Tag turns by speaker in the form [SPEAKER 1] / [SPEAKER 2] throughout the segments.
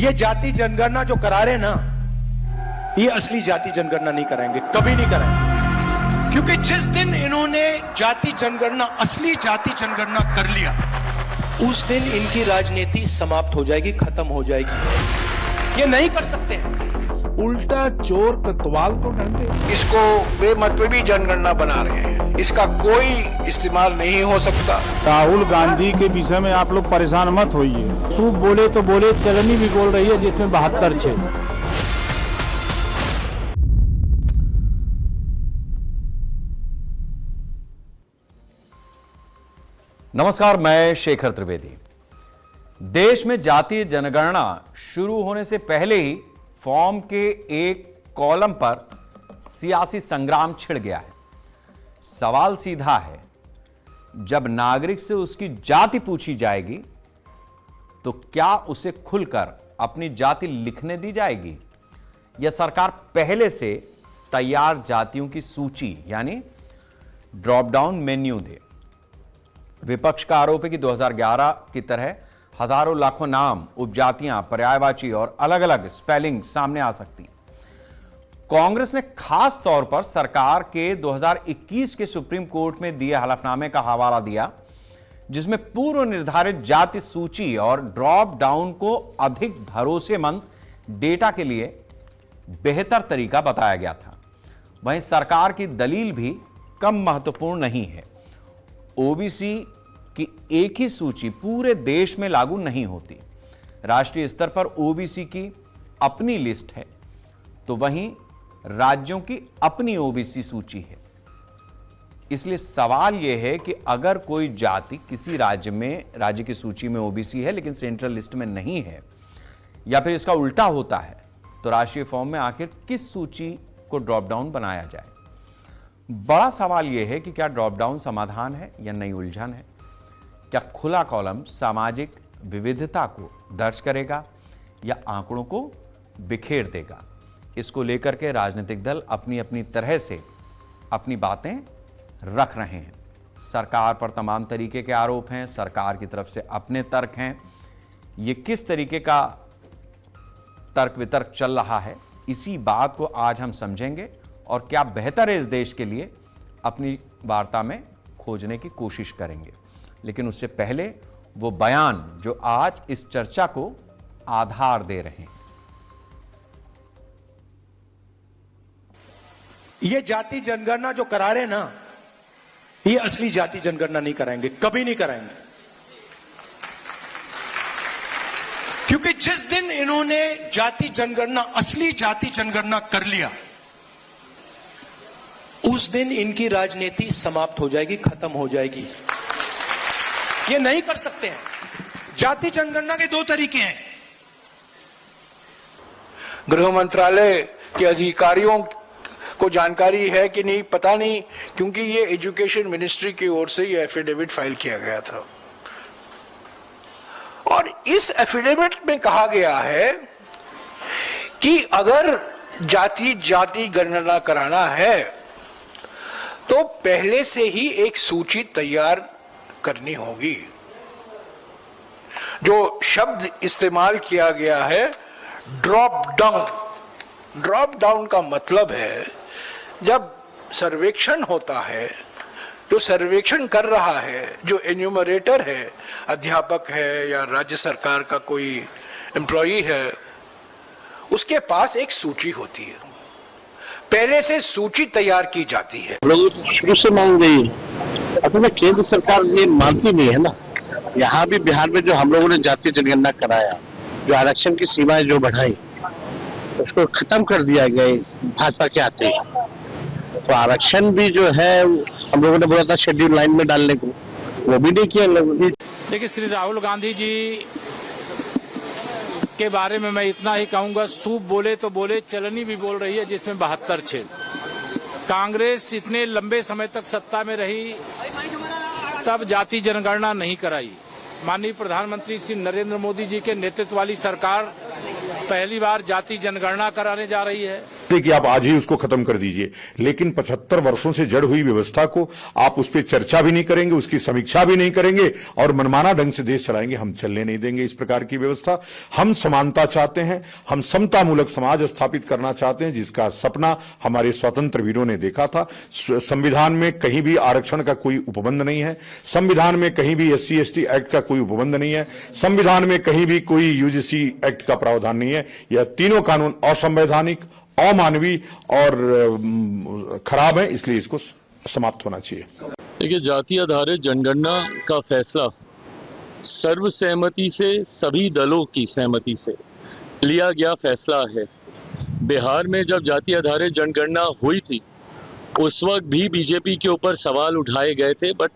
[SPEAKER 1] ये जाति जनगणना जो करा रहे ना, ये असली जाति जनगणना नहीं कराएंगे, कभी नहीं कराएंगे। क्योंकि जिस दिन इन्होंने जाति जनगणना, असली जाति जनगणना कर लिया, उस दिन इनकी राजनीति समाप्त हो जाएगी, खत्म हो जाएगी। ये नहीं कर सकते हैं।
[SPEAKER 2] उल्टा चोर कोतवाल को डंडे।
[SPEAKER 3] इसको बेमतलबी जनगणना बना रहे हैं, इसका कोई इस्तेमाल नहीं हो सकता।
[SPEAKER 2] राहुल गांधी के विषय में आप लोग परेशान मत होइए। सूप बोले तो बोले, चलनी भी बोल रही है जिसमें 72 छे।
[SPEAKER 4] नमस्कार, मैं शेखर त्रिवेदी। देश में जातीय जनगणना शुरू होने से पहले ही फॉर्म के एक कॉलम पर सियासी संग्राम छिड़ गया है। सवाल सीधा है, जब नागरिक से उसकी जाति पूछी जाएगी तो क्या उसे खुलकर अपनी जाति लिखने दी जाएगी, या सरकार पहले से तैयार जातियों की सूची यानी ड्रॉप डाउन मेन्यू दे। विपक्ष का आरोप है कि 2011 की तरह हजारों लाखों नाम, उपजातियां, पर्यायवाची और अलग अलग स्पेलिंग सामने आ सकती। कांग्रेस ने खास तौर पर सरकार के 2021 के सुप्रीम कोर्ट में दिए हलफनामे का हवाला दिया, जिसमें पूर्व निर्धारित जाति सूची और ड्रॉप डाउन को अधिक भरोसेमंद डेटा के लिए बेहतर तरीका बताया गया था। वहीं सरकार की दलील भी कम महत्वपूर्ण नहीं है। ओबीसी की एक ही सूची पूरे देश में लागू नहीं होती। राष्ट्रीय स्तर पर ओबीसी की अपनी लिस्ट है, तो वहीं राज्यों की अपनी ओबीसी सूची है। इसलिए सवाल यह है कि अगर कोई जाति किसी राज्य की सूची में ओबीसी है लेकिन सेंट्रल लिस्ट में नहीं है, या फिर इसका उल्टा होता है, तो राष्ट्रीय फॉर्म में आखिर किस सूची को ड्रॉप डाउन बनाया जाए। बड़ा सवाल यह है कि क्या ड्रॉप डाउन समाधान है या नई उलझन है। क्या खुला कॉलम सामाजिक विविधता को दर्ज करेगा या आंकड़ों को बिखेर देगा। इसको लेकर के राजनीतिक दल अपनी अपनी तरह से अपनी बातें रख रहे हैं। सरकार पर तमाम तरीके के आरोप हैं, सरकार की तरफ से अपने तर्क हैं। ये किस तरीके का तर्क वितर्क चल रहा है, इसी बात को आज हम समझेंगे और क्या बेहतर है इस देश के लिए अपनी वार्ता में खोजने की कोशिश करेंगे। लेकिन उससे पहले वो बयान जो आज इस चर्चा को आधार दे रहे हैं।
[SPEAKER 1] ये जाति जनगणना जो करा रहे ना, ये असली जाति जनगणना नहीं कराएंगे, कभी नहीं कराएंगे। क्योंकि जिस दिन इन्होंने जाति जनगणना, असली जाति जनगणना कर लिया, उस दिन इनकी राजनीति समाप्त हो जाएगी, खत्म हो जाएगी। ये नहीं कर सकते हैं। जाति जनगणना के दो तरीके हैं।
[SPEAKER 3] गृह मंत्रालय के अधिकारियों को जानकारी है कि नहीं पता नहीं, क्योंकि ये एजुकेशन मिनिस्ट्री की ओर से ये एफिडेविट फाइल किया गया था और इस एफिडेविट में कहा गया है कि अगर जाति गणना कराना है तो पहले से ही एक सूची तैयार करनी होगी। जो शब्द इस्तेमाल किया गया है ड्रॉप डाउन, ड्रॉप डाउन का मतलब है जब सर्वेक्षण होता है, जो सर्वेक्षण कर रहा है, जो एन्यूमरेटर है, अध्यापक है या राज्य सरकार का कोई एम्प्लॉई है, उसके पास एक सूची होती है, पहले से सूची तैयार की जाती है।
[SPEAKER 5] लोग शुरू से मांग रही है, असल में केंद्र सरकार ये मानती नहीं है ना। यहाँ भी बिहार में जो हम लोगों ने जातीय जनगणना कराया, जो आरक्षण की सीमाएं जो बढ़ाई, उसको खत्म कर दिया गया भाजपा के आते ही। तो आरक्षण भी जो है हम लोगों ने बोला था शेड्यूल लाइन में डालने को, वो भी नहीं किया लोगों ने।
[SPEAKER 2] देखिए, श्री राहुल गांधी जी के बारे में मैं इतना ही कहूंगा, सूप बोले तो बोले, चलनी भी बोल रही है जिसमें 72 छेद। कांग्रेस इतने लंबे समय तक सत्ता में रही, तब जाति जनगणना नहीं कराई। माननीय प्रधानमंत्री श्री नरेंद्र मोदी जी के नेतृत्व वाली सरकार पहली बार जाति जनगणना कराने जा रही है।
[SPEAKER 6] कि आप आज ही उसको खत्म कर दीजिए, लेकिन 75 वर्षों से जड़ हुई व्यवस्था को आप उस पर चर्चा भी नहीं करेंगे, उसकी समीक्षा भी नहीं करेंगे और मनमाना ढंग से देश चलाएंगे। हम चलने नहीं देंगे इस प्रकार की व्यवस्था। हम समानता चाहते हैं, हम समतामूलक समाज स्थापित करना चाहते हैं, जिसका सपना हमारे स्वतंत्र वीरों ने देखा था। संविधान में कहीं भी आरक्षण का कोई उपबंध नहीं है, संविधान में कहीं भी SC ST एक्ट का कोई उपबंध नहीं है, संविधान में कहीं भी कोई UGC एक्ट का प्रावधान नहीं है। यह तीनों कानून असंवैधानिक, अमानवीय और खराब है, इसलिए इसको समाप्त होना चाहिए।
[SPEAKER 7] देखिए, जाति आधारित जनगणना का फैसला सर्वसहमति से, सभी दलों की सहमति से लिया गया फैसला है। बिहार में जब जाति आधारित जनगणना हुई थी उस वक्त भी बीजेपी के ऊपर सवाल उठाए गए थे, बट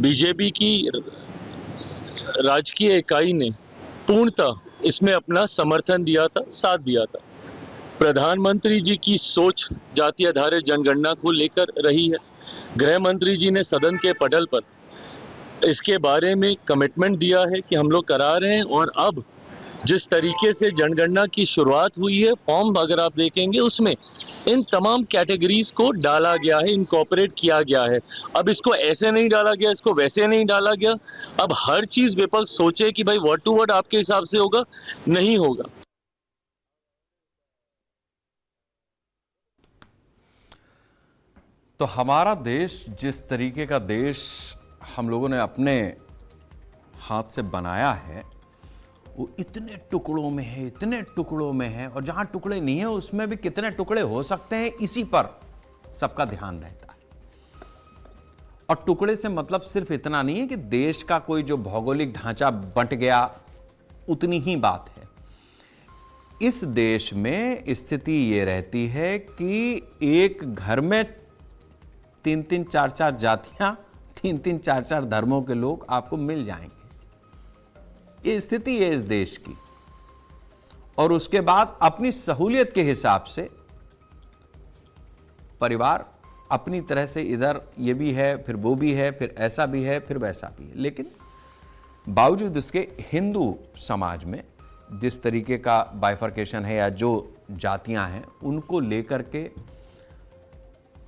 [SPEAKER 7] बीजेपी की राजकीय इकाई ने पूर्णतः इसमें अपना समर्थन दिया था, साथ दिया था। प्रधानमंत्री जी की सोच जाति आधारित जनगणना को लेकर रही है। गृह मंत्री जी ने सदन के पटल पर इसके बारे में कमिटमेंट दिया है कि हम लोग करा रहे हैं। और अब जिस तरीके से जनगणना की शुरुआत हुई है, फॉर्म अगर आप देखेंगे उसमें इन तमाम कैटेगरीज को डाला गया है, इनकॉर्पोरेट किया गया है। अब इसको ऐसे नहीं डाला गया, इसको वैसे नहीं डाला गया। अब हर चीज विपक्ष सोचे कि भाई वर्ड टू वर्ड आपके हिसाब से होगा, नहीं होगा।
[SPEAKER 4] तो हमारा देश जिस तरीके का देश हम लोगों ने अपने हाथ से बनाया है, वो इतने टुकड़ों में है, इतने टुकड़ों में है, और जहां टुकड़े नहीं है उसमें भी कितने टुकड़े हो सकते हैं, इसी पर सबका ध्यान रहता है। और टुकड़े से मतलब सिर्फ इतना नहीं है कि देश का कोई जो भौगोलिक ढांचा बंट गया, उतनी ही बात है। इस देश में स्थिति ये रहती है कि एक घर में 3-3, 4-4 जातियां, 3-3, 4-4 धर्मों के लोग आपको मिल जाएंगे। ये स्थिति है इस देश की। और उसके बाद अपनी सहूलियत के हिसाब से परिवार अपनी तरह से, इधर ये भी है, फिर वो भी है, फिर ऐसा भी है, फिर वैसा भी है। लेकिन बावजूद इसके हिंदू समाज में जिस तरीके का बाइफर्केशन है या जो जातियां हैं, उनको लेकर के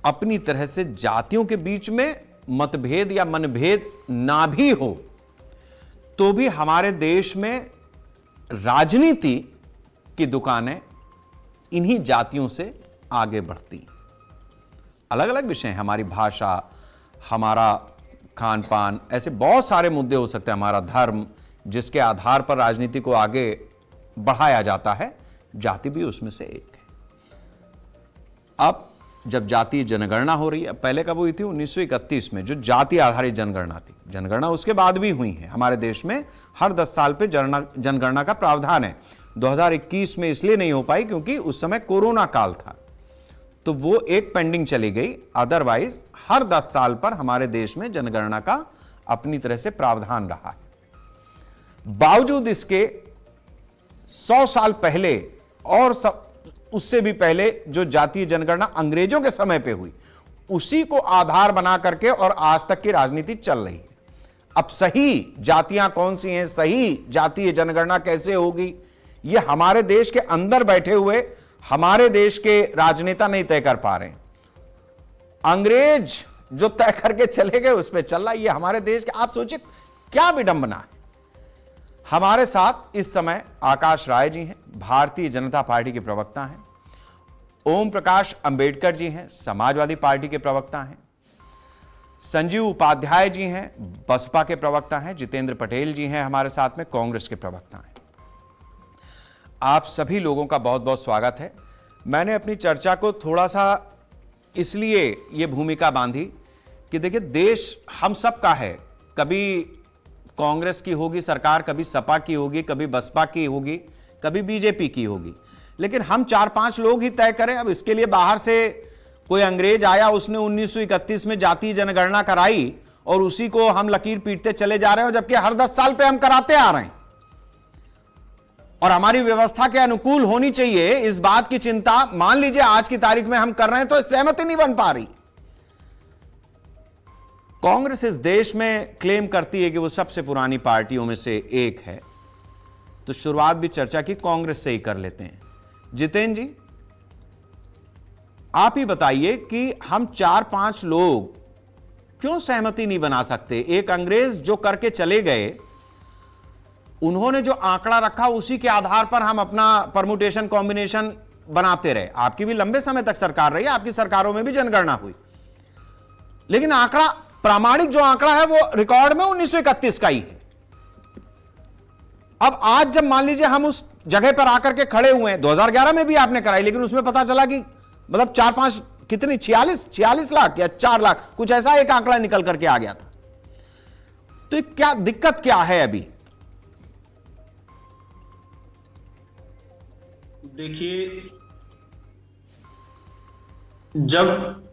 [SPEAKER 4] अपनी तरह से जातियों के बीच में मतभेद या मनभेद ना भी हो तो भी हमारे देश में राजनीति की दुकानें इन्हीं जातियों से आगे बढ़ती। अलग अलग विषय हैं, हमारी भाषा, हमारा खान पान, ऐसे बहुत सारे मुद्दे हो सकते हैं, हमारा धर्म, जिसके आधार पर राजनीति को आगे बढ़ाया जाता है। जाति भी उसमें से एक है। अब जब जातीय जनगणना हो रही है, पहले कब हुई थी? 1931 में, जो जाति आधारित जनगणना थी। जनगणना उसके बाद भी हुई है हमारे देश में, हर 10 साल पे जनगणना का प्रावधान है। 2021 में इसलिए नहीं हो पाई क्योंकि उस समय कोरोना काल था, तो वो एक पेंडिंग चली गई। अदरवाइज हर 10 साल पर हमारे देश में जनगणना का अपनी तरह से प्रावधान रहा है। बावजूद इसके 100 साल पहले और उससे भी पहले जो जातीय जनगणना अंग्रेजों के समय पे हुई, उसी को आधार बना करके और आज तक की राजनीति चल रही है। अब सही जातियां कौन सी हैं, सही जातीय जनगणना कैसे होगी, ये हमारे देश के अंदर बैठे हुए हमारे देश के राजनेता नहीं तय कर पा रहे हैं। अंग्रेज जो तय करके चले गए उस पर चल रहा, ये हमारे देश के, आप सोचिए क्या विडंबना है। हमारे साथ इस समय आकाश राय जी हैं, भारतीय जनता पार्टी के प्रवक्ता हैं। ओम प्रकाश अंबेडकर जी हैं, समाजवादी पार्टी के प्रवक्ता हैं। संजीव उपाध्याय जी हैं, बसपा के प्रवक्ता हैं। जितेंद्र पटेल जी हैं हमारे साथ में, कांग्रेस के प्रवक्ता हैं। आप सभी लोगों का बहुत बहुत स्वागत है। मैंने अपनी चर्चा को थोड़ा सा इसलिए ये भूमिका बांधी कि देखिए, देश हम सब का है। कभी कांग्रेस की होगी सरकार, कभी सपा की होगी, कभी बसपा की होगी, कभी बीजेपी की होगी, लेकिन हम 4-5 लोग ही तय करें। अब इसके लिए बाहर से कोई अंग्रेज आया, उसने 1931 में जातीय जनगणना कराई और उसी को हम लकीर पीटते चले जा रहे हैं, जबकि हर 10 साल पे हम कराते आ रहे हैं। और हमारी व्यवस्था के अनुकूल होनी चाहिए, इस बात की चिंता मान लीजिए आज की तारीख में हम कर रहे हैं, तो सहमति नहीं बन पा रही। कांग्रेस इस देश में क्लेम करती है कि वो सबसे पुरानी पार्टियों में से एक है, तो शुरुआत भी चर्चा की कांग्रेस से ही कर लेते हैं। जितेंद्र जी, आप ही बताइए कि हम 4-5 लोग क्यों सहमति नहीं बना सकते? एक अंग्रेज जो करके चले गए, उन्होंने जो आंकड़ा रखा उसी के आधार पर हम अपना परमुटेशन कॉम्बिनेशन बनाते रहे। आपकी भी लंबे समय तक सरकार रही, आपकी सरकारों में भी जनगणना हुई, लेकिन आंकड़ा, प्रामाणिक जो आंकड़ा है वो रिकॉर्ड में 1931 का ही है। अब आज जब मान लीजिए हम उस जगह पर आकर के खड़े हुए हैं, 2011 में भी आपने कराई, लेकिन उसमें पता चला कि मतलब 4-5 कितनी 46 लाख या 4 लाख, कुछ ऐसा एक आंकड़ा निकल करके आ गया था। तो क्या दिक्कत क्या है अभी?
[SPEAKER 8] देखिए, जब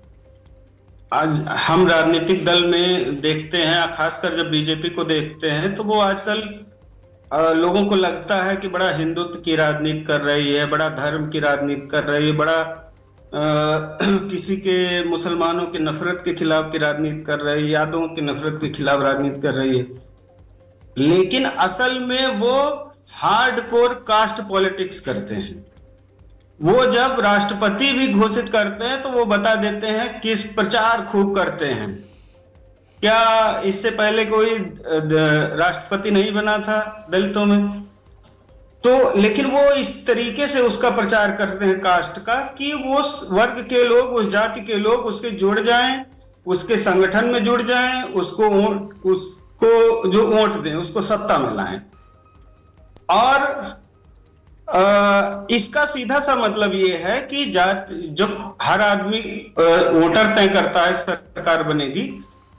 [SPEAKER 8] आज हम राजनीतिक दल में देखते हैं, खासकर जब बीजेपी को देखते हैं, तो वो आजकल लोगों को लगता है कि बड़ा हिंदुत्व की राजनीति कर रही है, बड़ा धर्म की राजनीति कर रही है, बड़ा किसी के मुसलमानों की नफरत के खिलाफ की राजनीति कर रही है, यादवों की नफरत के खिलाफ राजनीति कर रही है। लेकिन असल में वो हार्डकोर कास्ट पॉलिटिक्स करते हैं। वो जब राष्ट्रपति भी घोषित करते हैं तो वो बता देते हैं किस प्रचार खूब करते हैं। क्या इससे पहले कोई राष्ट्रपति नहीं बना था दलितों में? तो लेकिन वो इस तरीके से उसका प्रचार करते हैं कास्ट का, कि वो वर्ग के लोग, उस जाति के लोग उसके जुड़ जाएं, उसके संगठन में जुड़ जाएं, उसको जो वोट दें, उसको सत्ता में लाएं। और इसका सीधा सा मतलब ये है कि जब हर आदमी वोटर तय करता है सरकार बनेगी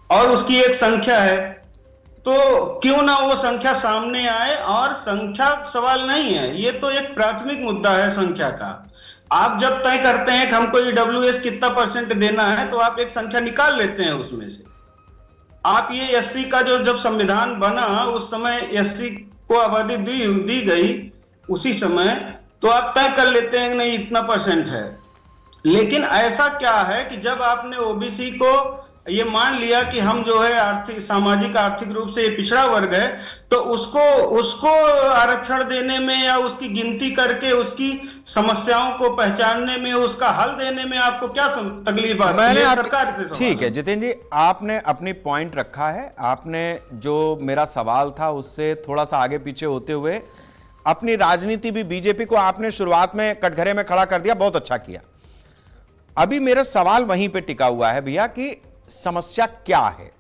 [SPEAKER 8] और उसकी एक संख्या है, तो क्यों ना वो संख्या सामने आए। और संख्या सवाल नहीं है, ये तो एक प्राथमिक मुद्दा है संख्या का। आप जब तय करते हैं कि हमको ईडब्ल्यूएस कितना % देना है, तो आप एक संख्या निकाल लेते हैं उसमें से। आप ये एससी का जो जब संविधान बना उस समय एससी को आबादी दी गई उसी समय, तो आप तय कर लेते हैं कि नहीं इतना % है। लेकिन ऐसा क्या है कि जब आपने ओबीसी को ये मान लिया कि हम जो है सामाजिक आर्थिक रूप से ये पिछड़ा वर्ग है, तो उसको आरक्षण देने में या उसकी गिनती करके उसकी समस्याओं को पहचानने में, उसका हल देने में आपको क्या तकलीफ आती है? सरकार से
[SPEAKER 4] ठीक है जितेंद्र जी, आपने अपनी पॉइंट रखा है। आपने जो मेरा सवाल था उससे थोड़ा सा आगे पीछे होते हुए अपनी राजनीति भी, बीजेपी को आपने शुरुआत में कटघरे में खड़ा कर दिया, बहुत अच्छा किया। अभी मेरा सवाल वहीं पे टिका हुआ है भैया कि समस्या क्या है?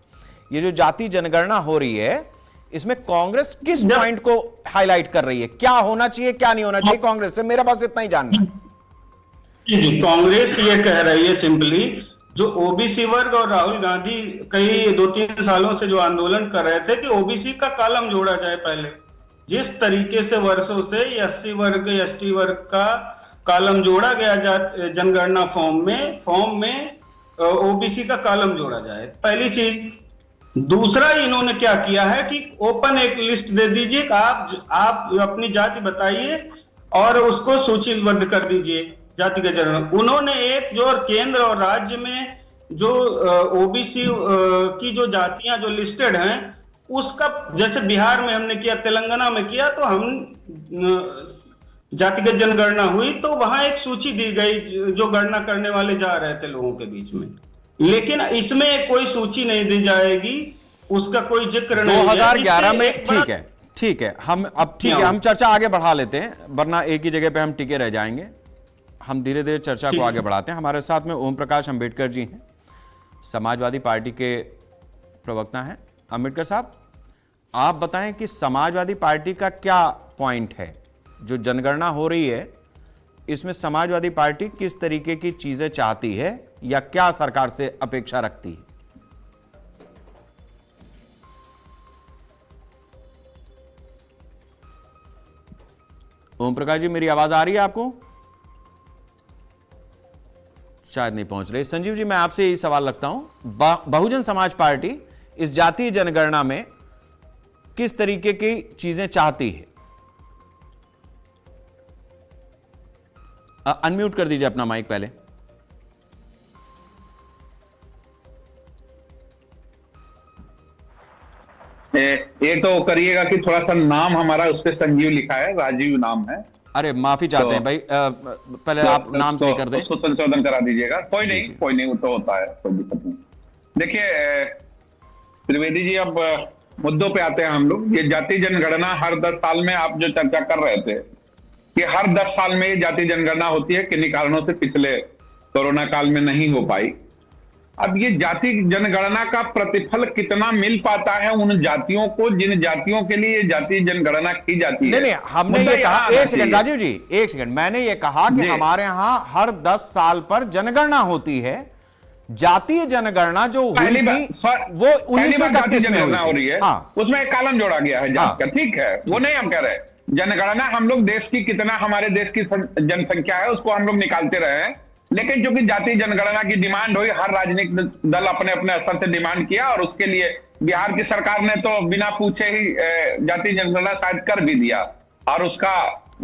[SPEAKER 4] ये जो जाति जनगणना हो रही है, इसमें कांग्रेस किस पॉइंट को हाईलाइट कर रही है? क्या होना चाहिए, क्या नहीं होना चाहिए कांग्रेस से? मेरा बस इतना ही जानना है।
[SPEAKER 8] कांग्रेस ये कह रही है सिंपली, जो ओबीसी वर्ग और राहुल गांधी कई 2-3 सालों से जो आंदोलन कर रहे थे कि ओबीसी का कॉलम जोड़ा जाए। पहले जिस तरीके से वर्षों से एससी वर्ग, एसटी वर्ग का कॉलम जोड़ा गया जनगणना फॉर्म में ओबीसी का कॉलम जोड़ा जाए, पहली चीज। दूसरा, इन्होंने क्या किया है कि ओपन एक लिस्ट दे दीजिए कि आप अपनी जाति बताइए और उसको सूचीबद्ध कर दीजिए जाति के जनगणना। उन्होंने एक जो केंद्र और राज्य में जो ओबीसी की जो जातियां जो लिस्टेड हैं, उसका जैसे बिहार में हमने किया, तेलंगाना में किया, तो हम जातिगत जनगणना हुई तो वहां एक सूची दी गई जो गणना करने वाले जा रहे थे लोगों के बीच में। लेकिन इसमें कोई सूची नहीं दी जाएगी, उसका कोई जिक्र नहीं है।
[SPEAKER 4] 2011 में ठीक है हम अब ठीक है, हम चर्चा आगे बढ़ा लेते हैं, वरना एक ही जगह पे हम टिके रह जाएंगे। हम धीरे धीरे चर्चा को आगे बढ़ाते हैं। हमारे साथ में ओम प्रकाश अंबेडकर जी हैं, समाजवादी पार्टी के प्रवक्ता हैं। अंबेडकर साहब, आप बताएं कि समाजवादी पार्टी का क्या पॉइंट है? जो जनगणना हो रही है, इसमें समाजवादी पार्टी किस तरीके की चीजें चाहती है या क्या सरकार से अपेक्षा रखती है? ओम प्रकाश जी, मेरी आवाज आ रही है आपको? शायद नहीं पहुंच रही। संजीव जी, मैं आपसे यही सवाल रखता हूं, बहुजन समाज पार्टी इस जातीय जनगणना में किस तरीके की चीजें चाहती है? अनम्यूट कर दीजिए अपना माइक पहले।
[SPEAKER 9] ये तो करिएगा कि थोड़ा सा नाम हमारा उस पे संजीव लिखा है, राजीव नाम है।
[SPEAKER 4] अरे माफी चाहते हैं भाई, पहले आप नाम सही कर दें।
[SPEAKER 9] उसको संशोधन करा दीजिएगा। कोई नहीं, वो तो होता है, कोई दिक्कत नहीं। देखिए त्रिवेदी जी, अब मुद्दों पे आते हैं हम लोग। ये जाति जनगणना हर 10 साल में, आप जो चर्चा कर रहे थे कि हर 10 साल में ये जाति जनगणना होती है, किन्हीं कारणों से पिछले कोरोना काल में नहीं हो पाई। अब ये जाति जनगणना का प्रतिफल कितना मिल पाता है उन जातियों को जिन जातियों के लिए जाति जनगणना की जाती है?
[SPEAKER 4] नहीं, हमने ये कहा, एक सेकंड राजीव जी, एक सेकंड, मैंने ये कहा कि हमारे यहाँ हर 10 साल पर जनगणना होती है। जातीय जनगणना जो
[SPEAKER 9] पहली बार
[SPEAKER 4] वो 1931 में
[SPEAKER 9] जनगणना हो रही है।
[SPEAKER 4] हाँ।
[SPEAKER 9] उसमें एक कॉलम जोड़ा गया है जात का, ठीक है, वो नहीं हम कह रहे। जनगणना हम लोग देश की कितना, हमारे देश की जनसंख्या है उसको हम लोग निकालते रहे हैं, लेकिन चूंकि जातीय जनगणना की डिमांड हुई, हर राजनीतिक दल अपने अपने स्तर से डिमांड किया, और उसके लिए बिहार की सरकार ने तो बिना पूछे ही जातीय जनगणना शायद कर भी दिया, और उसका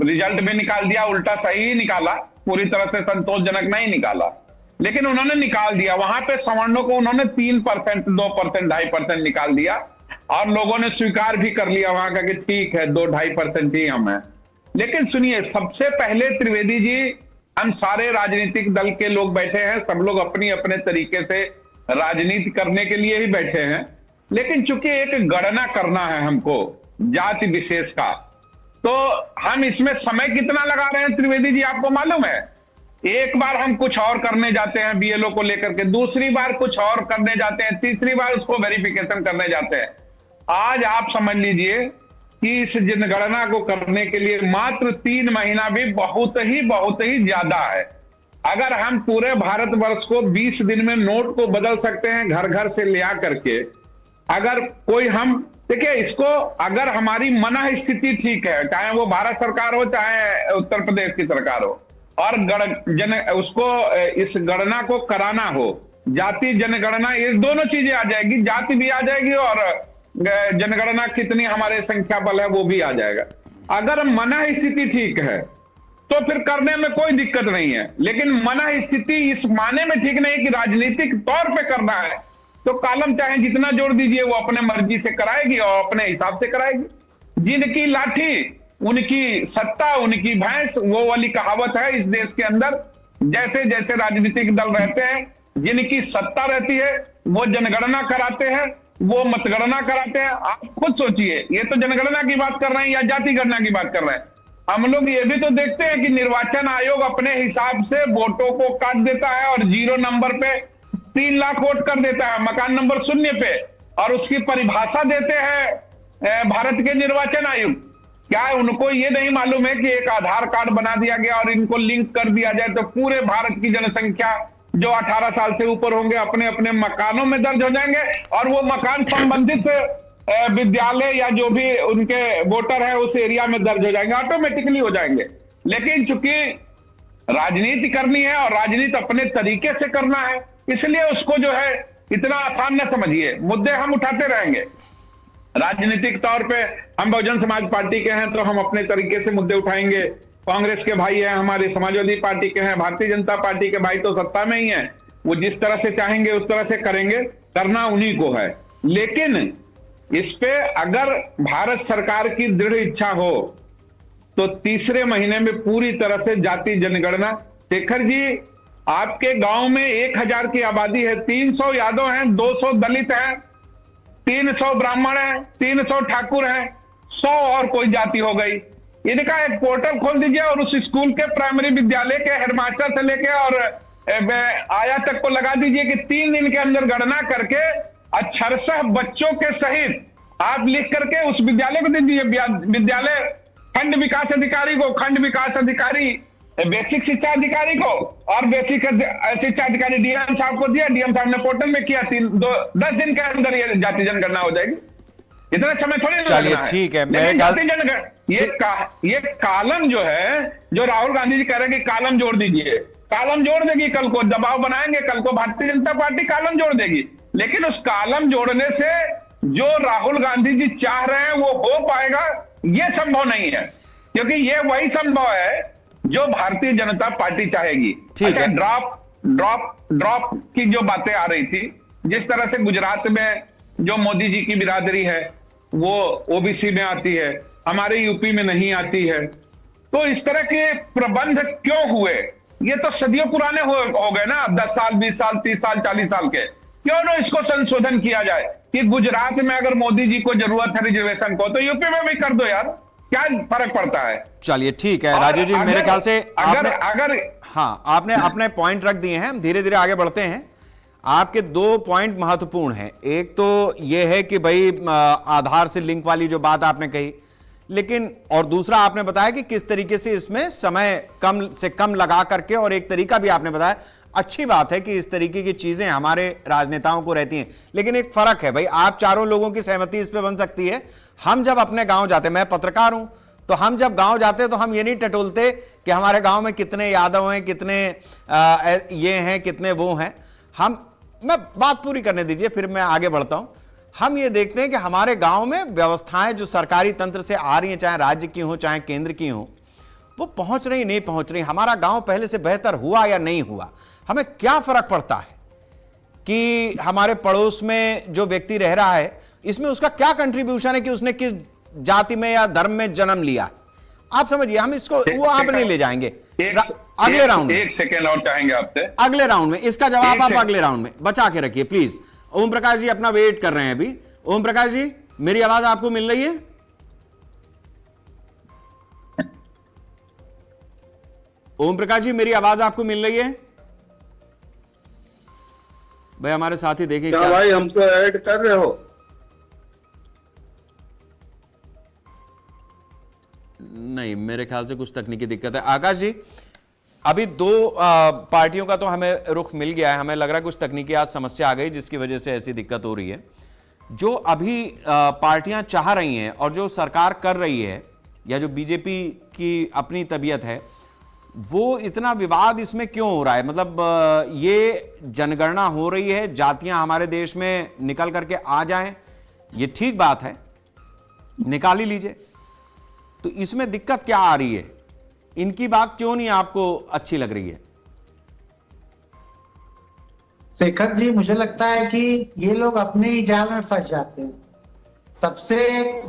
[SPEAKER 9] रिजल्ट भी निकाल दिया, उल्टा सही ही निकाला, पूरी तरह से संतोषजनक नहीं निकाला, लेकिन उन्होंने निकाल दिया। वहां पे सवर्णों को उन्होंने 3%, 2%, 2.5% निकाल दिया, और लोगों ने स्वीकार भी कर लिया वहां का कि ठीक है 2-2.5% ही हम है। लेकिन सुनिए, सबसे पहले त्रिवेदी जी, हम सारे राजनीतिक दल के लोग बैठे हैं, सब लोग अपनी अपने तरीके से राजनीति करने के लिए ही बैठे हैं, लेकिन चूंकि एक गणना करना है हमको जाति विशेष का, तो हम इसमें समय कितना लगा रहे हैं त्रिवेदी जी, आपको मालूम है? एक बार हम कुछ और करने जाते हैं बीएलओ को लेकर के, दूसरी बार कुछ और करने जाते हैं, तीसरी बार उसको वेरिफिकेशन करने जाते हैं। आज आप समझ लीजिए कि इस जनगणना को करने के लिए मात्र 3 महीना भी बहुत ही ज्यादा है। अगर हम पूरे भारतवर्ष को 20 दिन में नोट को बदल सकते हैं घर घर से ले आकर के, अगर कोई हम देखिए इसको, अगर हमारी मन स्थिति ठीक है, चाहे वो भारत सरकार हो चाहे उत्तर प्रदेश की सरकार हो, और उसको इस गणना को कराना हो, जाति जनगणना, ये दोनों चीजें आ जाएगी, जाति भी आ जाएगी और जनगणना कितनी हमारे संख्या बल है वो भी आ जाएगा। अगर मन स्थिति ठीक है तो फिर करने में कोई दिक्कत नहीं है, लेकिन मन स्थिति इस माने में ठीक नहीं कि राजनीतिक तौर पे करना है, तो कॉलम चाहे जितना जोड़ दीजिए वो अपने मर्जी से कराएगी और अपने हिसाब से कराएगी। जिनकी लाठी उनकी सत्ता, उनकी भैंस, वो वाली कहावत है इस देश के अंदर। जैसे जैसे राजनीतिक दल रहते हैं, जिनकी सत्ता रहती है वो जनगणना कराते हैं, वो मतगणना कराते हैं। आप खुद सोचिए, ये तो जनगणना की बात कर रहे हैं या जाति गणना की बात कर रहे हैं? हम लोग ये भी तो देखते हैं कि निर्वाचन आयोग अपने हिसाब से वोटों को काट देता है और 0 नंबर पे 3 लाख वोट कर देता है, मकान नंबर 0 पे, और उसकी परिभाषा देते हैं भारत के निर्वाचन आयुक्त। क्या उनको ये नहीं मालूम है कि एक आधार कार्ड बना दिया गया और इनको लिंक कर दिया जाए तो पूरे भारत की जनसंख्या जो 18 साल से ऊपर होंगे अपने अपने मकानों में दर्ज हो जाएंगे, और वो मकान संबंधित विद्यालय या जो भी उनके वोटर है उस एरिया में दर्ज हो जाएंगे, ऑटोमेटिकली हो जाएंगे। लेकिन चूंकि राजनीति करनी है और राजनीति अपने तरीके से करना है, इसलिए उसको जो है इतना आसान न समझिए। मुद्दे हम उठाते रहेंगे राजनीतिक तौर पे। हम बहुजन समाज पार्टी के हैं तो हम अपने तरीके से मुद्दे उठाएंगे, कांग्रेस के भाई हैं, हमारे समाजवादी पार्टी के हैं, भारतीय जनता पार्टी के भाई तो सत्ता में ही हैं, वो जिस तरह से चाहेंगे उस तरह से करेंगे, करना उन्हीं को है। लेकिन इस पे अगर भारत सरकार की दृढ़ इच्छा हो तो तीसरे महीने में पूरी तरह से जाति जनगणना। शेखर जी, आपके गांव में 1000 की आबादी है, 300 यादव हैं, 200 दलित हैं, 300 ब्राह्मण हैं, 300 ठाकुर हैं, 100 और कोई जाति हो गई। इनका एक पोर्टल खोल दीजिए और उस स्कूल के प्राइमरी विद्यालय के हेडमास्टर से लेके और आया तक को लगा दीजिए कि 3 दिन के अंदर गणना करके अक्षरशः बच्चों के सहित आप लिख करके उस विद्यालय को दे दीजिए। विद्यालय खंड विकास अधिकारी को, खंड विकास अधिकारी बेसिक शिक्षा अधिकारी को, और बेसिक शिक्षा अधिकारी डीएम साहब को दिया, डीएम साहब ने पोर्टल में किया, 10 दिन के अंदर ये जाति जनगणना हो जाएगी। इतना समय थोड़ी लगना है।
[SPEAKER 4] ठीक है,
[SPEAKER 9] लेकिन जाति जनगणना ये कॉलम जो है, जो राहुल गांधी जी कह रहे हैं कि कॉलम जोड़ दीजिए, कॉलम जोड़ देगी, कल को दबाव बनाएंगे, कल को भारतीय जनता पार्टी कॉलम जोड़ देगी। लेकिन उस कॉलम जोड़ने से जो राहुल गांधी जी चाह रहे हैं वो हो पाएगा, ये संभव नहीं है, क्योंकि ये वही संभव है जो भारतीय जनता पार्टी चाहेगी। अच्छा, ड्रॉप की जो बातें आ रही थी, जिस तरह से गुजरात में जो मोदी जी की बिरादरी है वो ओबीसी में आती है, हमारे यूपी में नहीं आती है, तो इस तरह के प्रबंध क्यों हुए? ये तो सदियों पुराने हो गए ना, 10 साल 20 साल 30 साल 40 साल के। क्यों ना इसको संशोधन किया जाए कि गुजरात में अगर मोदी जी को जरूरत है रिजर्वेशन को, तो यूपी में भी कर दो यार, क्या फर्क पड़ता है?
[SPEAKER 4] चलिए ठीक है राजीव जी, मेरे ख्याल से
[SPEAKER 9] अगर
[SPEAKER 4] हाँ, आपने अपने पॉइंट रख दिए हैं, हम धीरे धीरे आगे बढ़ते हैं। आपके 2 पॉइंट महत्वपूर्ण हैं। एक तो यह है कि भाई आधार से लिंक वाली जो बात आपने कही, लेकिन और दूसरा आपने बताया कि किस तरीके से इसमें समय कम से कम लगा करके, और एक तरीका भी आपने बताया। अच्छी बात है कि इस तरीके की चीजें हमारे राजनेताओं को रहती हैं, लेकिन एक फर्क है भाई, आप चारों लोगों की सहमति इस पे बन सकती है। हम जब अपने गांव जाते, मैं पत्रकार हूं, तो हम जब गांव जाते तो हम ये नहीं टटोलते कि हमारे गांव में कितने यादव हैं, कितने ये हैं, कितने वो हैं। मैं बात पूरी करने दीजिए, फिर मैं आगे बढ़ता हूं। हम ये देखते हैं कि हमारे गांव में व्यवस्थाएं जो सरकारी तंत्र से आ रही हैं, चाहे राज्य की हो चाहे केंद्र की हो, वो पहुंच रही नहीं पहुंच रही। हमारा गांव पहले से बेहतर हुआ या नहीं हुआ, हमें क्या फर्क पड़ता है कि हमारे पड़ोस में जो व्यक्ति रह रहा है, इसमें उसका क्या कंट्रीब्यूशन है कि उसने किस जाति में या धर्म में जन्म लिया। आप समझिए, हम इसको वो आप नहीं ले जाएंगे अगले राउंड में।
[SPEAKER 9] 1 सेकेंड और चाहेंगे आपसे,
[SPEAKER 4] अगले राउंड में इसका जवाब आप अगले राउंड में बचा के रखिए प्लीज। ओम प्रकाश जी अपना वेट कर रहे हैं अभी। ओम प्रकाश जी, मेरी आवाज आपको मिल रही है? ओम प्रकाश जी, मेरी आवाज आपको मिल रही है? भाई हमारे साथी देखें क्या
[SPEAKER 8] भाई, हमको ऐड कर रहे हो?
[SPEAKER 4] नहीं, मेरे ख्याल से कुछ तकनीकी दिक्कत है। आकाश जी, अभी 2 पार्टियों का तो हमें रुख मिल गया है, हमें लग रहा है कुछ तकनीकी आज समस्या आ गई जिसकी वजह से ऐसी दिक्कत हो रही है। जो अभी पार्टियां चाह रही हैं और जो सरकार कर रही है, या जो बीजेपी की अपनी तबीयत है, वो इतना विवाद इसमें क्यों हो रहा है? मतलब ये जनगणना हो रही है, जातियां हमारे देश में निकल करके आ जाएं, ये ठीक बात है, निकाल ही लीजिए, तो इसमें दिक्कत क्या आ रही है? इनकी बात क्यों नहीं आपको अच्छी लग रही है?
[SPEAKER 10] शेखर जी, मुझे लगता है कि ये लोग अपने ही जाल में फंस जाते हैं। सबसे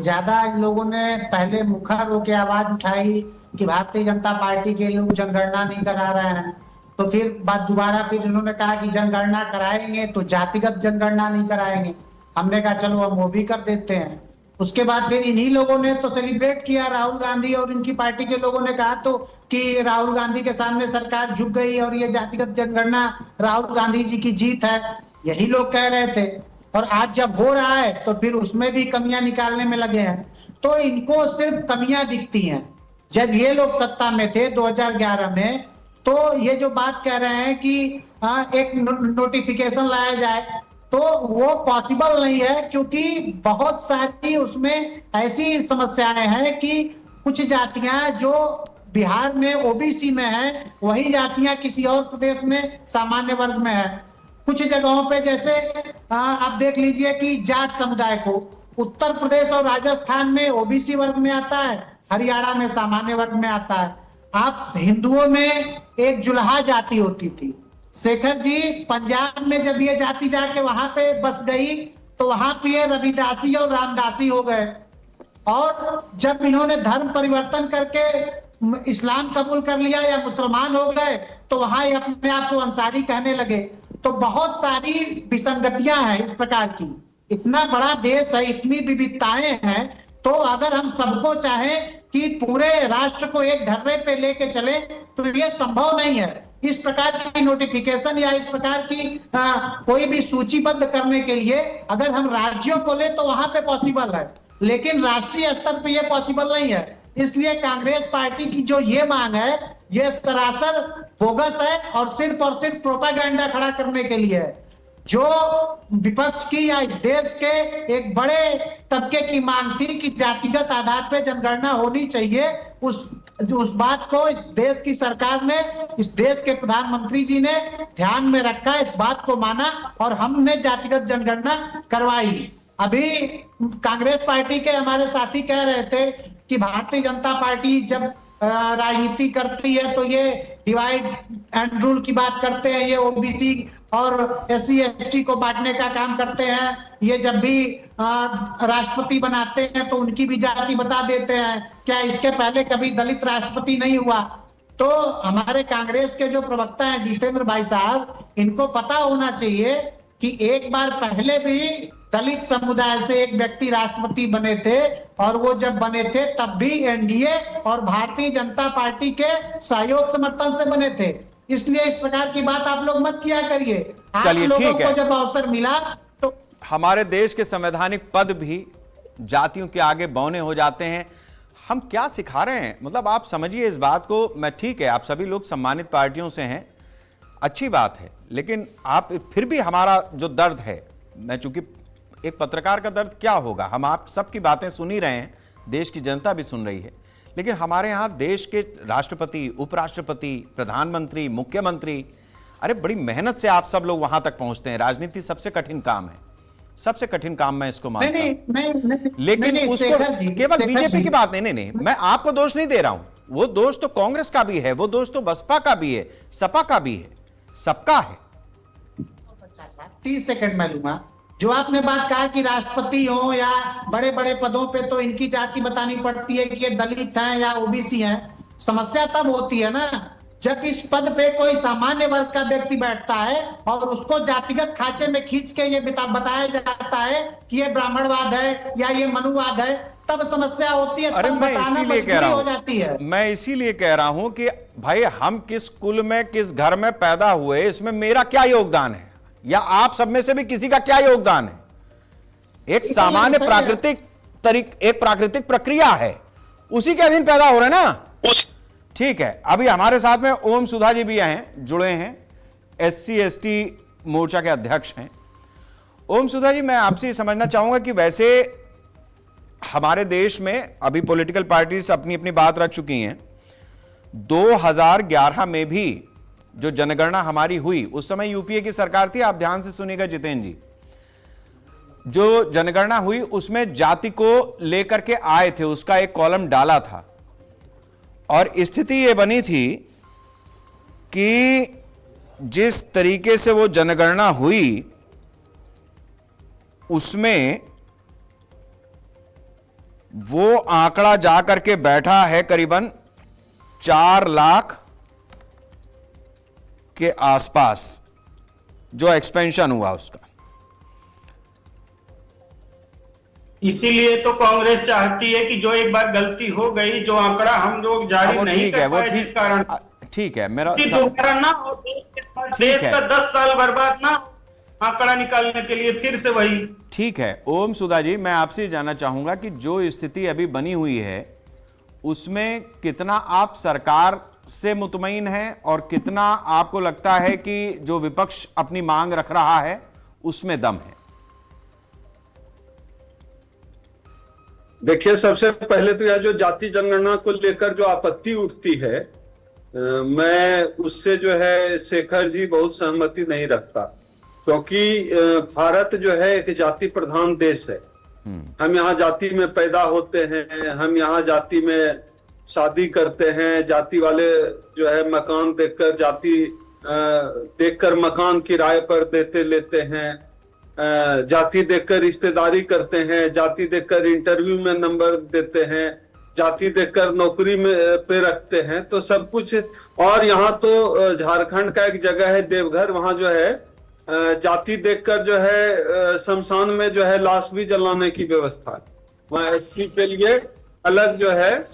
[SPEAKER 10] ज्यादा इन लोगों ने पहले मुखर होकर आवाज उठाई कि भारतीय जनता पार्टी के लोग जनगणना नहीं करा रहे हैं, तो फिर दोबारा इन्होंने कहा कि जनगणना कराएंगे तो जातिगत जनगणना नहीं कराएंगे। हमने कहा चलो हम वो भी कर देते हैं। उसके बाद फिर इन्हीं लोगों ने तो सेलिब्रेट किया, राहुल गांधी और इनकी पार्टी के लोगों ने कहा तो कि राहुल गांधी के सामने सरकार झुक गई और ये जातिगत जनगणना राहुल गांधी जी की जीत है, यही लोग कह रहे थे। और आज जब हो रहा है तो फिर उसमें भी कमियां निकालने में लगे हैं। तो इनको सिर्फ कमियां दिखती हैं। जब ये लोग सत्ता में थे 2011 में, तो ये जो बात कह रहे हैं कि एक नोटिफिकेशन लाया जाए, तो वो पॉसिबल नहीं है, क्योंकि बहुत सारी उसमें ऐसी समस्याएं हैं कि कुछ जातियां जो बिहार में ओबीसी में है, वही जातियां किसी और प्रदेश में सामान्य वर्ग में है। कुछ जगहों पे जैसे आप देख लीजिए कि जाट समुदाय को उत्तर प्रदेश और राजस्थान में ओबीसी वर्ग में आता है, हरियाणा में सामान्य वर्ग में आता है। आप हिंदुओं में एक जुल्हा जाति होती थी शेखर जी, पंजाब में जब ये जाति जाके वहां पे बस गई तो वहां पे ये रविदासी और रामदासी हो गए। और जब इन्होंने धर्म परिवर्तन करके इस्लाम कबूल कर लिया या मुसलमान हो गए, तो वहां ये अपने आप को अंसारी कहने लगे। तो बहुत सारी विसंगतियां हैं इस प्रकार की। इतना बड़ा देश है, इतनी विविधताएं हैं, तो अगर हम सबको चाहें कि पूरे राष्ट्र को एक ढर्रे पे लेके चले, तो ये संभव नहीं है। इस प्रकार की नोटिफिकेशन या इस प्रकार की कोई भी सूचीबद्ध करने के लिए अगर हम राज्यों को ले तो वहां पे पॉसिबल है, लेकिन राष्ट्रीय स्तर पे ये पॉसिबल नहीं है। इसलिए कांग्रेस पार्टी की जो ये मांग है, ये सरासर बोगस है और सिर्फ प्रोपागेंडा खड़ा करने के लिए है। जो विपक्ष की या इस देश के एक बड़े तबके की मांग थी कि जातिगत आधार पर जनगणना होनी चाहिए, उस बात को इस देश की सरकार ने, इस देश के प्रधानमंत्री जी ने ध्यान में रखा, इस बात को माना और हमने जातिगत जनगणना करवाई। अभी कांग्रेस पार्टी के हमारे साथी कह रहे थे कि भारतीय जनता पार्टी जब राजनीति करती है तो ये डिवाइड एंड रूल की बात करते हैं, ये ओबीसी और SC/ST को बांटने का काम करते हैं। ये जब भी राष्ट्रपति बनाते हैं तो उनकी भी जाति बता देते हैं। क्या इसके पहले कभी दलित राष्ट्रपति नहीं हुआ? तो हमारे कांग्रेस के जो प्रवक्ता हैं जितेंद्र भाई साहब, इनको पता होना चाहिए कि एक बार पहले भी दलित समुदाय से एक व्यक्ति राष्ट्रपति बने थे, और वो जब बने थे तब भी एनडीए और भारतीय जनता पार्टी के सहयोग समर्थन से बने थे। इसलिए इस प्रकार की बात आप लोग मत किया करिए। आप लोगों को जब अवसर मिला तो
[SPEAKER 4] हमारे देश के संवैधानिक पद भी जातियों के आगे बौने हो जाते हैं। हम क्या सिखा रहे हैं? मतलब आप समझिए इस बात को। मैं ठीक है, आप सभी लोग सम्मानित पार्टियों से हैं, अच्छी बात है, लेकिन आप फिर भी हमारा जो दर्द है, मैं चूंकि एक पत्रकार का दर्द क्या होगा, हम आप सबकी बातें सुन ही रहे हैं, देश की जनता भी सुन रही है, लेकिन हमारे यहाँ देश के राष्ट्रपति, उपराष्ट्रपति, प्रधानमंत्री, मुख्यमंत्री, अरे बड़ी मेहनत से आप सब लोग वहां तक पहुंचते हैं। राजनीति सबसे कठिन काम है, सबसे कठिन काम मैं इसको मानता हूं। लेकिन उसको केवल बीजेपी की बात नहीं, मैं आपको दोष नहीं दे रहा हूं। वो दोष तो कांग्रेस का भी है, वो दोष तो बसपा का भी है, सपा का भी है, सबका है।
[SPEAKER 10] 30 सेकंड में लूंगा। जो आपने बात कहा कि राष्ट्रपति हो या बड़े बड़े पदों पे तो इनकी जाति बतानी पड़ती है कि ये दलित हैं या ओबीसी हैं। समस्या तब होती है ना जब इस पद पे कोई सामान्य वर्ग का व्यक्ति बैठता है और उसको जातिगत खांचे में खींच के ये बताया जाता है कि ये ब्राह्मणवाद है या ये मनुवाद है, तब समस्या होती है।
[SPEAKER 4] अरे मैं इसीलिए कह रहा
[SPEAKER 10] हो जाती है।
[SPEAKER 4] मैं इसीलिए कह रहा हूं कि भाई हम किस कुल में, किस घर में पैदा हुए, इसमें मेरा क्या योगदान है, या आप सब में से भी किसी का क्या योगदान है? एक सामान्य एक प्राकृतिक प्रक्रिया है, उसी के अधीन पैदा हो रहे हैं ना। ठीक है, अभी हमारे साथ में ओम सुधा जी भी हैं, जुड़े हैं, SC/ST मोर्चा के अध्यक्ष हैं। ओम सुधा जी, मैं आपसे समझना चाहूंगा कि वैसे हमारे देश में अभी पॉलिटिकल पार्टीज अपनी अपनी बात रख चुकी हैं। 2011 में भी जो जनगणना हमारी हुई, उस समय यूपीए की सरकार थी, आप ध्यान से सुनिएगा जितेंद्र जी। जो जनगणना हुई उसमें जाति को लेकर के आए थे, उसका एक कॉलम डाला था, और स्थिति यह बनी थी कि जिस तरीके से वो जनगणना हुई उसमें वो आंकड़ा जाकर के बैठा है करीबन 4 लाख के आसपास, जो एक्सपेंशन हुआ उसका।
[SPEAKER 8] इसीलिए तो कांग्रेस चाहती है कि जो एक बार गलती हो गई, जो आंकड़ा हम लोग जारी नहीं कर पाए जिस कारण,
[SPEAKER 4] ठीक है, मेरा
[SPEAKER 8] दोबारा ना हो, देश का 10 साल बर्बाद ना, आंकड़ा निकालने के लिए फिर से वही।
[SPEAKER 4] ठीक है ओम सुधा जी, मैं आपसे जानना चाहूंगा कि जो स्थिति अभी बनी हुई है उसमें कितना आप सरकार से मुतमईन हैं और कितना आपको लगता है कि जो विपक्ष अपनी मांग रख रहा है उसमें दम है?
[SPEAKER 11] देखिए, सबसे पहले तो यह जो जाति जनगणना को लेकर जो आपत्ति उठती है, मैं उससे जो है शेखर जी बहुत सहमति नहीं रखता, क्योंकि भारत जो है एक जाति प्रधान देश है। हम यहाँ जाति में पैदा होते हैं, हम यहाँ जाति में शादी करते हैं, जाति वाले जो है मकान देखकर मकान किराए पर लेते हैं, जाति देखकर रिश्तेदारी करते हैं, जाति देखकर इंटरव्यू में नंबर देते हैं, जाति देखकर नौकरी में पे रखते हैं, तो सब कुछ। और यहाँ तो झारखंड का एक जगह है देवघर, वहां जो है जाति देखकर जो है शमशान में जो है लाश भी जलाने की व्यवस्था है। वहाँ SC के लिए अलग जो है,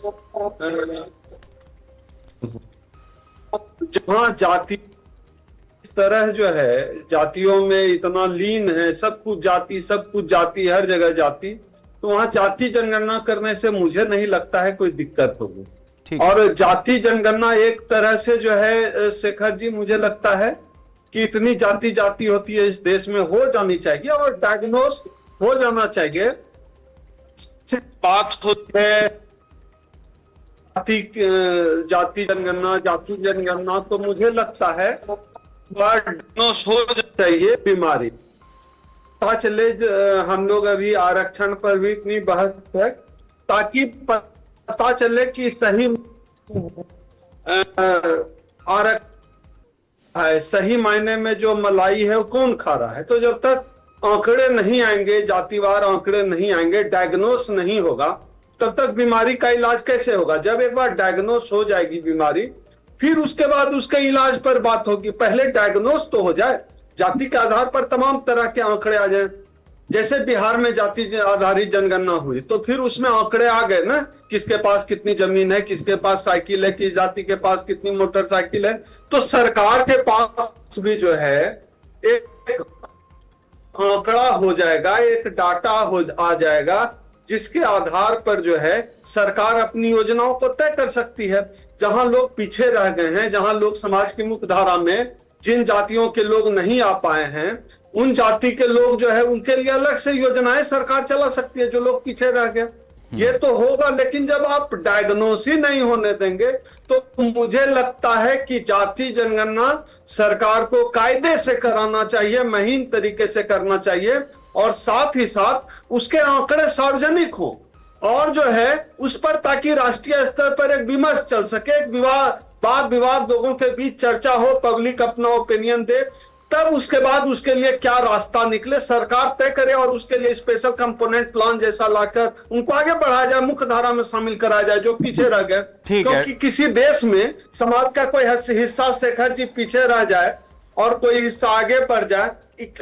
[SPEAKER 11] जहाँ जाति इस तरह जो है जातियों में इतना लीन है, सब कुछ जाति, हर जगह जाति, तो वहाँ जाति जनगणना करने से मुझे नहीं लगता है कोई दिक्कत होगी। और जाति जनगणना एक तरह से जो है शेखर जी, मुझे लगता है कि इतनी जाति होती है इस देश में, हो जानी चाहिए और डायग्नोस हो जाना चाहिए। बात होती है जाति जनगणना तो मुझे लगता है डायग्नोस हो चाहिए बीमारी। पता चले, हम लोग अभी आरक्षण पर भी इतनी बहस है ताकि पता चले कि सही आरक्षण सही मायने में जो मलाई है वो कौन खा रहा है। तो जब तक आंकड़े नहीं आएंगे, जातिवार आंकड़े नहीं आएंगे, डायग्नोस नहीं होगा, तब तक बीमारी का इलाज कैसे होगा। जब एक बार डायग्नोस हो जाएगी बीमारी, फिर उसके बाद उसके इलाज पर बात होगी। पहले डायग्नोस तो हो जाए, जाति के आधार पर तमाम तरह के आंकड़े आ जाए। जैसे बिहार में जाति आधारित जनगणना हुई तो फिर उसमें आंकड़े आ गए ना, किसके पास कितनी जमीन है, किसके पास साइकिल है, किस जाति के पास कितनी मोटरसाइकिल है। तो सरकार के पास भी जो है एक आंकड़ा हो जाएगा, एक डाटा आ जाएगा, जिसके आधार पर जो है सरकार अपनी योजनाओं को तय कर सकती है। जहां लोग पीछे रह गए हैं, जहां लोग समाज की मुख्य धारा में जिन जातियों के लोग नहीं आ पाए हैं, उन जाति के लोग जो है उनके लिए अलग से योजनाएं सरकार चला सकती है, जो लोग पीछे रह गए। ये तो होगा, लेकिन जब आप डायग्नोस ही नहीं होने देंगे तो मुझे लगता है कि जाति जनगणना सरकार को कायदे से कराना चाहिए, महीन तरीके से करना चाहिए, और साथ ही साथ उसके आंकड़े सार्वजनिक हो और जो है उस पर, ताकि राष्ट्रीय स्तर पर एक विमर्श चल सके, एक वाद विवाद लोगों के बीच चर्चा हो, पब्लिक अपना ओपिनियन दे, तब उसके बाद उसके लिए क्या रास्ता निकले सरकार तय करे, और उसके लिए स्पेशल कंपोनेंट प्लान जैसा लाकर उनको आगे बढ़ाया जाए, मुख्य धारा में शामिल कराया जाए जो पीछे रह गए। क्योंकि किसी देश में समाज का कोई हिस्सा शेखर जी पीछे रह जाए और कोई हिस्सा आगे बढ़ जाए,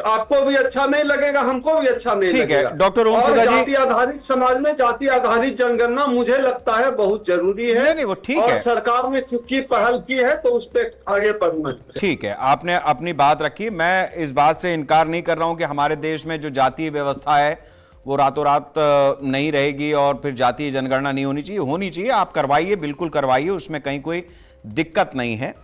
[SPEAKER 11] आपको भी अच्छा नहीं लगेगा, हमको भी अच्छा नहीं लगेगा।
[SPEAKER 4] डॉक्टर ओम सुगा जी,
[SPEAKER 11] जाति आधारित समाज में जाति आधारित जनगणना मुझे लगता है बहुत जरूरी है।
[SPEAKER 4] नहीं, वो ठीक
[SPEAKER 11] और
[SPEAKER 4] है।
[SPEAKER 11] सरकार ने चूंकि पहल की है तो उस पर आगे बढ़ना।
[SPEAKER 4] ठीक है, आपने अपनी बात रखी। मैं इस बात से इनकार नहीं कर रहा हूं कि हमारे देश में जो जातीय व्यवस्था है वो रातों रात नहीं रहेगी और फिर जातीय जनगणना नहीं होनी चाहिए। होनी चाहिए, आप करवाइए, बिल्कुल करवाइए, उसमें कहीं कोई दिक्कत नहीं है।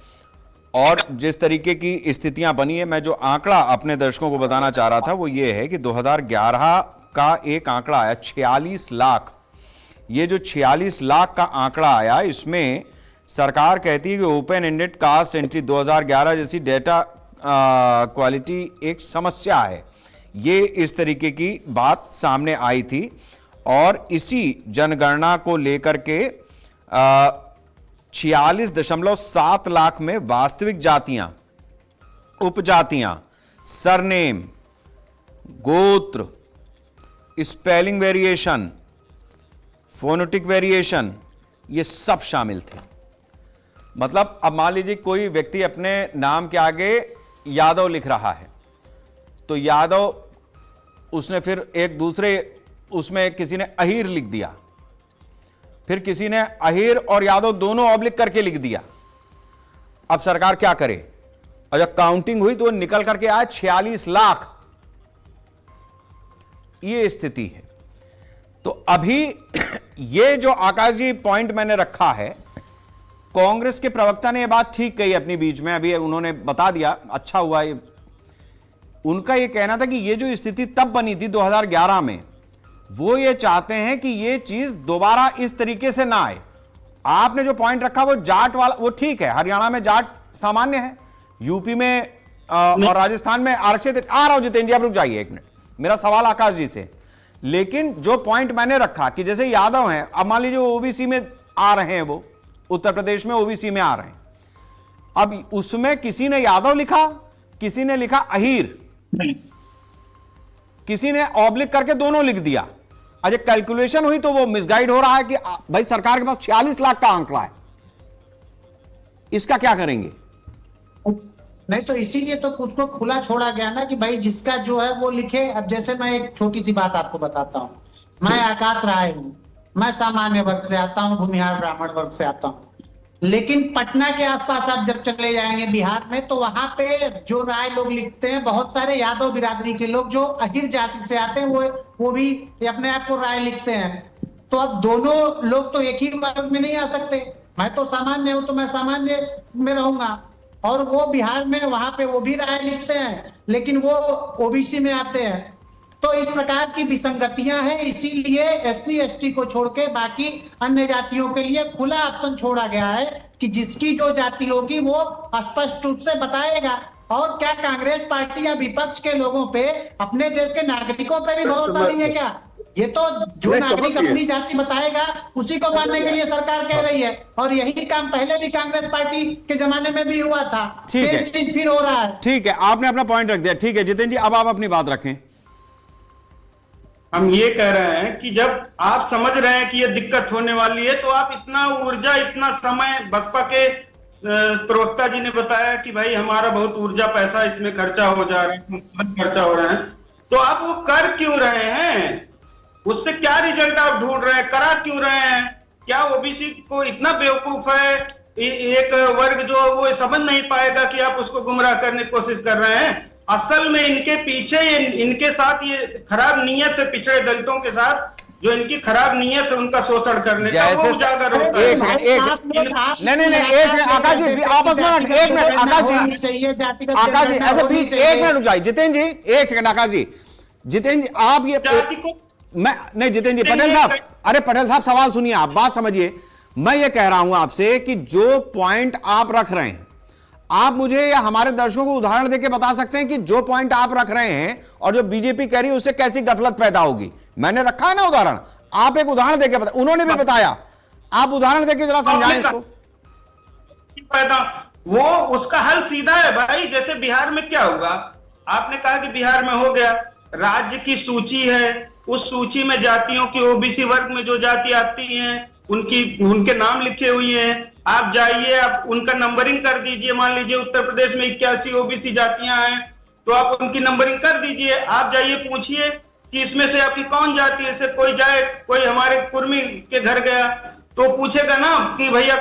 [SPEAKER 4] और जिस तरीके की स्थितियां बनी है, मैं जो आंकड़ा अपने दर्शकों को बताना चाह रहा था वो ये है कि 2011 का एक आंकड़ा आया 46 लाख। ये जो 46 लाख का आंकड़ा आया, इसमें सरकार कहती है कि ओपन एंडेड कास्ट एंट्री 2011 जैसी डेटा क्वालिटी एक समस्या है। ये इस तरीके की बात सामने आई थी और इसी जनगणना को लेकर के 46.7 लाख में वास्तविक जातियां, उपजातियां, सरनेम, गोत्र, स्पेलिंग वेरिएशन, फोनेटिक वेरिएशन, ये सब शामिल थे। मतलब अब मान लीजिए कोई व्यक्ति अपने नाम के आगे यादव लिख रहा है, तो यादव, उसने फिर एक दूसरे उसमें किसी ने अहीर लिख दिया, फिर किसी ने अहीर और यादव दोनों ऑब्लिक करके लिख दिया। अब सरकार क्या करे? और जब काउंटिंग हुई तो निकल करके आया 46 लाख। ये स्थिति है। तो अभी ये जो आकाश जी पॉइंट मैंने रखा है, कांग्रेस के प्रवक्ता ने यह बात ठीक कही अपनी बीच में, अभी उन्होंने बता दिया, अच्छा हुआ। ये उनका यह कहना था कि ये जो स्थिति तब बनी थी 2011 में, वो ये चाहते हैं कि ये चीज दोबारा इस तरीके से ना आए। आपने जो पॉइंट रखा वो जाट वाला, वो ठीक है, हरियाणा में जाट सामान्य है, यूपी में और राजस्थान में आरक्षित। आ रहा हूं जितेंद्र जी, आप रुक जाइए एक मिनट, मेरा सवाल आकाश जी से। लेकिन जो पॉइंट मैंने रखा कि जैसे यादव हैं, अब मान लीजिए ओबीसी में आ रहे हैं, वो उत्तर प्रदेश में ओबीसी में आ रहे हैं, अब उसमें किसी ने यादव लिखा, किसी ने लिखा अहीर, किसी ने ऑब्लिक करके दोनों लिख दिया। अजय कैलकुलेशन हुई तो वो मिसगाइड हो रहा है कि भाई सरकार के पास 46 लाख का आंकड़ा है, इसका क्या करेंगे?
[SPEAKER 10] नहीं तो इसीलिए तो उसको खुला छोड़ा गया ना कि भाई जिसका जो है वो लिखे। अब जैसे मैं एक छोटी सी बात आपको बताता हूं, मैं आकाश राय हूं, मैं सामान्य वर्ग से आता हूं, भूमिहार ब्राह्मण वर्ग से आता हूं, लेकिन पटना के आसपास आप जब चले जाएंगे बिहार में, तो वहां पे जो राय लोग लिखते हैं, बहुत सारे यादव बिरादरी के लोग जो अहीर जाति से आते हैं, वो भी अपने आप को राय लिखते हैं। तो अब दोनों लोग तो एक ही वर्ग में नहीं आ सकते। मैं तो सामान्य हूं तो मैं सामान्य में रहूंगा, और वो बिहार में वहां पे वो भी राय लिखते हैं, लेकिन वो ओबीसी में आते हैं। तो इस प्रकार की विसंगतियां हैं, इसीलिए एससी एसटी को छोड़ के बाकी अन्य जातियों के लिए खुला ऑप्शन छोड़ा गया है कि जिसकी जो जाति होगी वो स्पष्ट रूप से बताएगा और क्या कांग्रेस पार्टी या विपक्ष के लोगों पे, अपने देश के नागरिकों पे भी भरोसा नहीं है क्या? ये तो जो नागरिक अपनी जाति बताएगा उसी को मानने के लिए सरकार कह रही है, और यही काम पहले भी कांग्रेस पार्टी के जमाने में भी हुआ था।
[SPEAKER 4] ठीक है,
[SPEAKER 10] चीज फिर हो रहा है।
[SPEAKER 4] ठीक है, आपने अपना पॉइंट रख दिया। ठीक है जितेंद्र जी, अब आप अपनी बात रखें।
[SPEAKER 8] हम ये कह रहे हैं कि जब आप समझ रहे हैं कि ये दिक्कत होने वाली है, तो आप इतना ऊर्जा, इतना समय, बसपा के प्रवक्ता जी ने बताया कि भाई हमारा बहुत ऊर्जा, पैसा इसमें खर्चा हो जा रहा है, खर्चा हो रहा है, तो आप वो कर क्यों रहे हैं? उससे क्या रिजल्ट आप ढूंढ रहे हैं? करा क्यों रहे हैं? क्या ओबीसी को इतना बेवकूफ है एक वर्ग जो वो समझ नहीं पाएगा कि आप उसको गुमराह करने की कोशिश कर रहे हैं? असल में इनके पीछे, इनके साथ ये खराब नीयत है, पिछड़े दलितों के साथ जो इनकी खराब नीयत है उनका शोषण करने का, वो उजागर होता है।
[SPEAKER 4] एक सेकंड, एक नहीं, एक सेकंड आकाश जी, आपस में एक मिनट, आकाश जी ऐसे प्लीज एक मिनट रुक जाइए। जितेंद्र जी एक सेकंड, आकाश जी, जितेंद्र जी आप ये मैं नहीं, जितेंद्र जी, पटेल साहब, अरे पटेल साहब सवाल सुनिए, आप बात समझिए। मैं ये कह रहा हूं आपसे कि जो पॉइंट आप रख रहे हैं, आप मुझे या हमारे दर्शकों को उदाहरण देके बता सकते हैं कि जो पॉइंट आप रख रहे हैं और जो बीजेपी कह रही है उससे कैसी गफलत पैदा होगी? मैंने रखा है ना उदाहरण, आप एक उदाहरण देके बता, उन्होंने भी बताया, आप उदाहरण देके जरा समझाएं इसको।
[SPEAKER 8] वो उसका हल सीधा है भाई। जैसे बिहार में क्या हुआ, आपने कहा कि बिहार में हो गया, राज्य की सूची है, उस सूची में जातियों की, ओबीसी वर्ग में जो जाति आती हैं उनके नाम लिखे हुए हैं। आप जाइए, आप उनका नंबरिंग कर दीजिए। मान लीजिए उत्तर प्रदेश में 81 ओबीसी जातियां हैं, तो आप उनकी नंबरिंग कर दीजिए। आप जाइए, पूछिए कि इसमें से आपकी कौन जाति है। से कोई जाए, कोई हमारे कुर्मी के घर गया तो पूछेगा ना कि भैया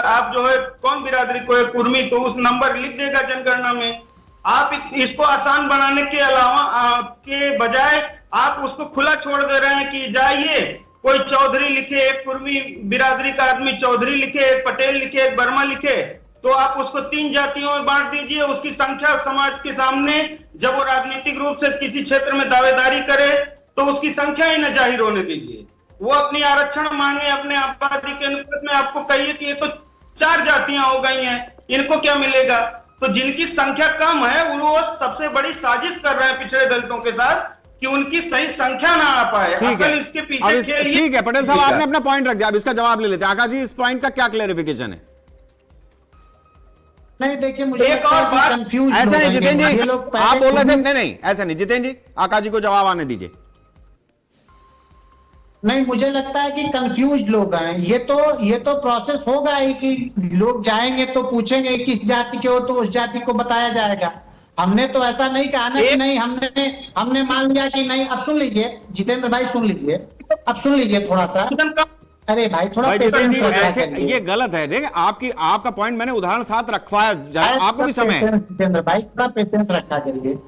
[SPEAKER 8] आप जो है कौन बिरादरी को है, कुर्मी, तो उस नंबर लिख देगा जनगणना में। आप इसको आसान बनाने के अलावा के बजाय आप उसको खुला छोड़ दे रहे हैं कि जाइए, कोई चौधरी लिखे, एक कुर्मी बिरादरी का आदमी चौधरी लिखे, एक पटेल लिखे, एक वर्मा लिखे, तो आप उसको 3 जातियों में बांट दीजिए। उसकी संख्या समाज के सामने, जब वो राजनीतिक रूप से किसी क्षेत्र में दावेदारी करे तो उसकी संख्या ही न जाहिर होने दीजिए। वो अपनी आरक्षण मांगे अपने आबादी के अनुपात में, आपको कहिए कि ये तो 4 जातियां हो गई हैं, इनको क्या मिलेगा? तो जिनकी संख्या कम है वो सबसे बड़ी साजिश कर रहे हैं पिछड़े दलितों के साथ कि उनकी सही संख्या ना आ पाए। असल इसके पीछे
[SPEAKER 4] ठीक है पटेल साहब, आपने अपना पॉइंट रख दिया, अब इसका जवाब ले लेते हैं। आकाश जी, इस पॉइंट का क्या क्लैरिफिकेशन है?
[SPEAKER 10] नहीं देखिए, मुझे
[SPEAKER 8] एक और बात,
[SPEAKER 10] कंफ्यूज
[SPEAKER 4] ऐसा नहीं जितेंद्र जी, आप बोल रहे थे, नहीं ऐसा नहीं जितेंद्र जी, आकाश जी को जवाब आने दीजिए।
[SPEAKER 10] नहीं, मुझे लगता है कि कंफ्यूज लोग हैं। ये तो प्रोसेस होगा ही कि लोग जाएंगे तो पूछेंगे किस जाति के हो, तो उस जाति को बताया जाएगा। हमने तो ऐसा नहीं कहा ना कि नहीं, हमने मान लिया कि नहीं। अब सुन लीजिए जितेंद्र भाई, सुन लीजिए, अब सुन लीजिए थोड़ा सा। अरे भाई थोड़ा
[SPEAKER 4] ऐसे ये गलत है। देखिए आपका पॉइंट मैंने उदाहरण साथ रखवाया, आपको भी समय है।
[SPEAKER 10] जितेंद्र भाई थोड़ा पेशेंस रखा करिए।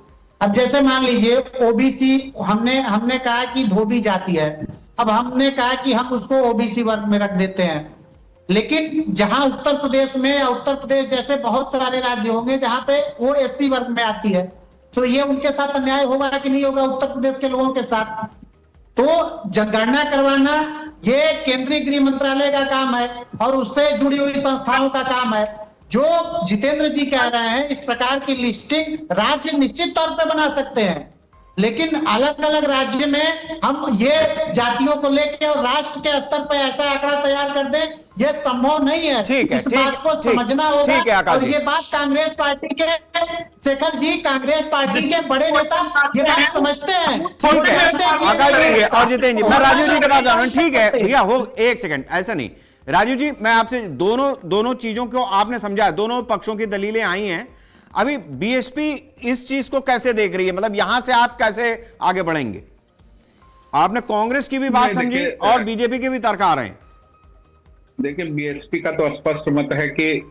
[SPEAKER 10] अब जैसे मान लीजिए ओबीसी, हमने कहा कि धोबी जाति है, अब हमने कहा कि हम उसको ओबीसी वर्ग में रख देते हैं। लेकिन जहां उत्तर प्रदेश में या उत्तर प्रदेश जैसे बहुत सारे राज्य होंगे जहां पे वो एससी वर्ग में आती है, तो ये उनके साथ अन्याय होगा कि नहीं होगा उत्तर प्रदेश के लोगों के साथ? तो जनगणना करवाना ये केंद्रीय गृह मंत्रालय का काम है और उससे जुड़ी हुई संस्थाओं का काम है। जो जितेंद्र जी कह रहे हैं, इस प्रकार की लिस्टिंग राज्य निश्चित तौर पे बना सकते हैं, लेकिन अलग अलग राज्य में हम ये जातियों को लेकर और राष्ट्र के स्तर पर ऐसा आंकड़ा तैयार कर दें, ये संभव नहीं है। इस बात को समझना होगा। और ये बात कांग्रेस पार्टी के शेखर जी, कांग्रेस पार्टी के बड़े नेता ये बात समझते हैं।
[SPEAKER 4] ठीक है और जितेंद्र जी, मैं राजू जी के पास जा रहा हूं। ठीक है भैया, हो एक सेकंड, ऐसा नहीं। राजू जी, मैं आपसे दोनों चीजों को आपने समझा, दोनों पक्षों की दलीलें आई हैं। अभी बीएसपी इस चीज को कैसे देख रही है? मतलब यहां से आप कैसे आगे बढ़ेंगे? आपने कांग्रेस की भी बात समझी और बीजेपी के भी तर्क आ रहे हैं।
[SPEAKER 9] देखिए, बीएसपी का तो स्पष्ट मत है कि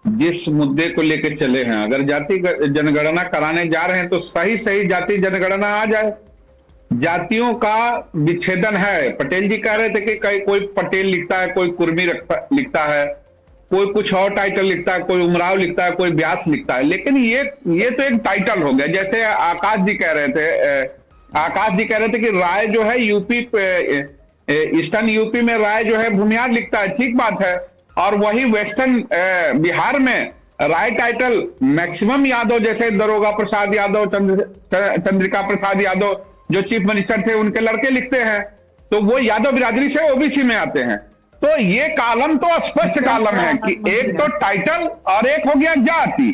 [SPEAKER 9] जिस मुद्दे को लेकर चले हैं, अगर जाति जनगणना कराने जा रहे हैं तो सही जाति जनगणना आ जाए। जातियों का विच्छेदन है। पटेल जी कह रहे थे कि कोई पटेल लिखता है, कोई कुर्मी लिखता है, कोई कुछ और टाइटल लिखता है, कोई उमराव लिखता है, कोई व्यास लिखता है, लेकिन ये तो एक टाइटल हो गया। जैसे आकाश जी कह रहे थे कि राय जो है यूपी ईस्टर्न यूपी में राय जो है भूमिहार लिखता है, ठीक बात है। और वही वेस्टर्न बिहार में राय टाइटल मैक्सिमम यादव जैसे दरोगा प्रसाद यादव, चंद्रिका प्रसाद यादव जो चीफ मिनिस्टर थे उनके लड़के लिखते हैं, तो वो यादव बिरादरी से ओबीसी में आते हैं। तो ये कॉलम तो स्पष्ट कॉलम है कि एक तो टाइटल और एक हो गया जाति।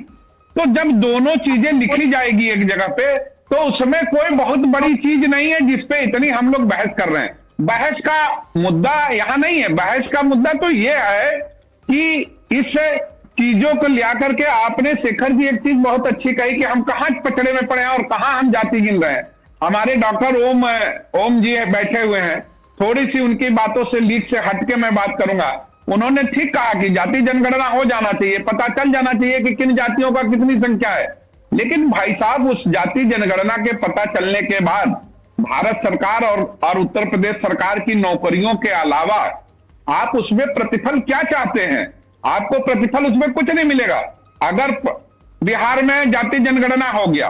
[SPEAKER 9] तो जब दोनों चीजें लिखी जाएगी एक जगह पे तो उसमें कोई बहुत बड़ी चीज नहीं है जिसपे इतनी हम लोग बहस कर रहे हैं। बहस का मुद्दा यहां नहीं है। बहस का मुद्दा तो ये है कि इस चीजों को लिया करके आपने शेखर जी एक चीज बहुत अच्छी कही कि हम कहां पचड़े में पड़े हैं और कहां हम जाति गिन रहे हैं। हमारे डॉक्टर ओम जी बैठे हुए हैं, थोड़ी सी उनकी बातों से लीक से हटके मैं बात करूंगा। उन्होंने ठीक कहा कि जाति जनगणना हो जाना चाहिए, पता चल जाना चाहिए कि किन जातियों का कितनी संख्या है। लेकिन भाई साहब उस जाति जनगणना के पता चलने के बाद भारत सरकार और उत्तर प्रदेश सरकार की नौकरियों के अलावा आप उसमें प्रतिफल क्या चाहते हैं? आपको प्रतिफल उसमें कुछ नहीं मिलेगा। अगर बिहार में जाति जनगणना हो गया,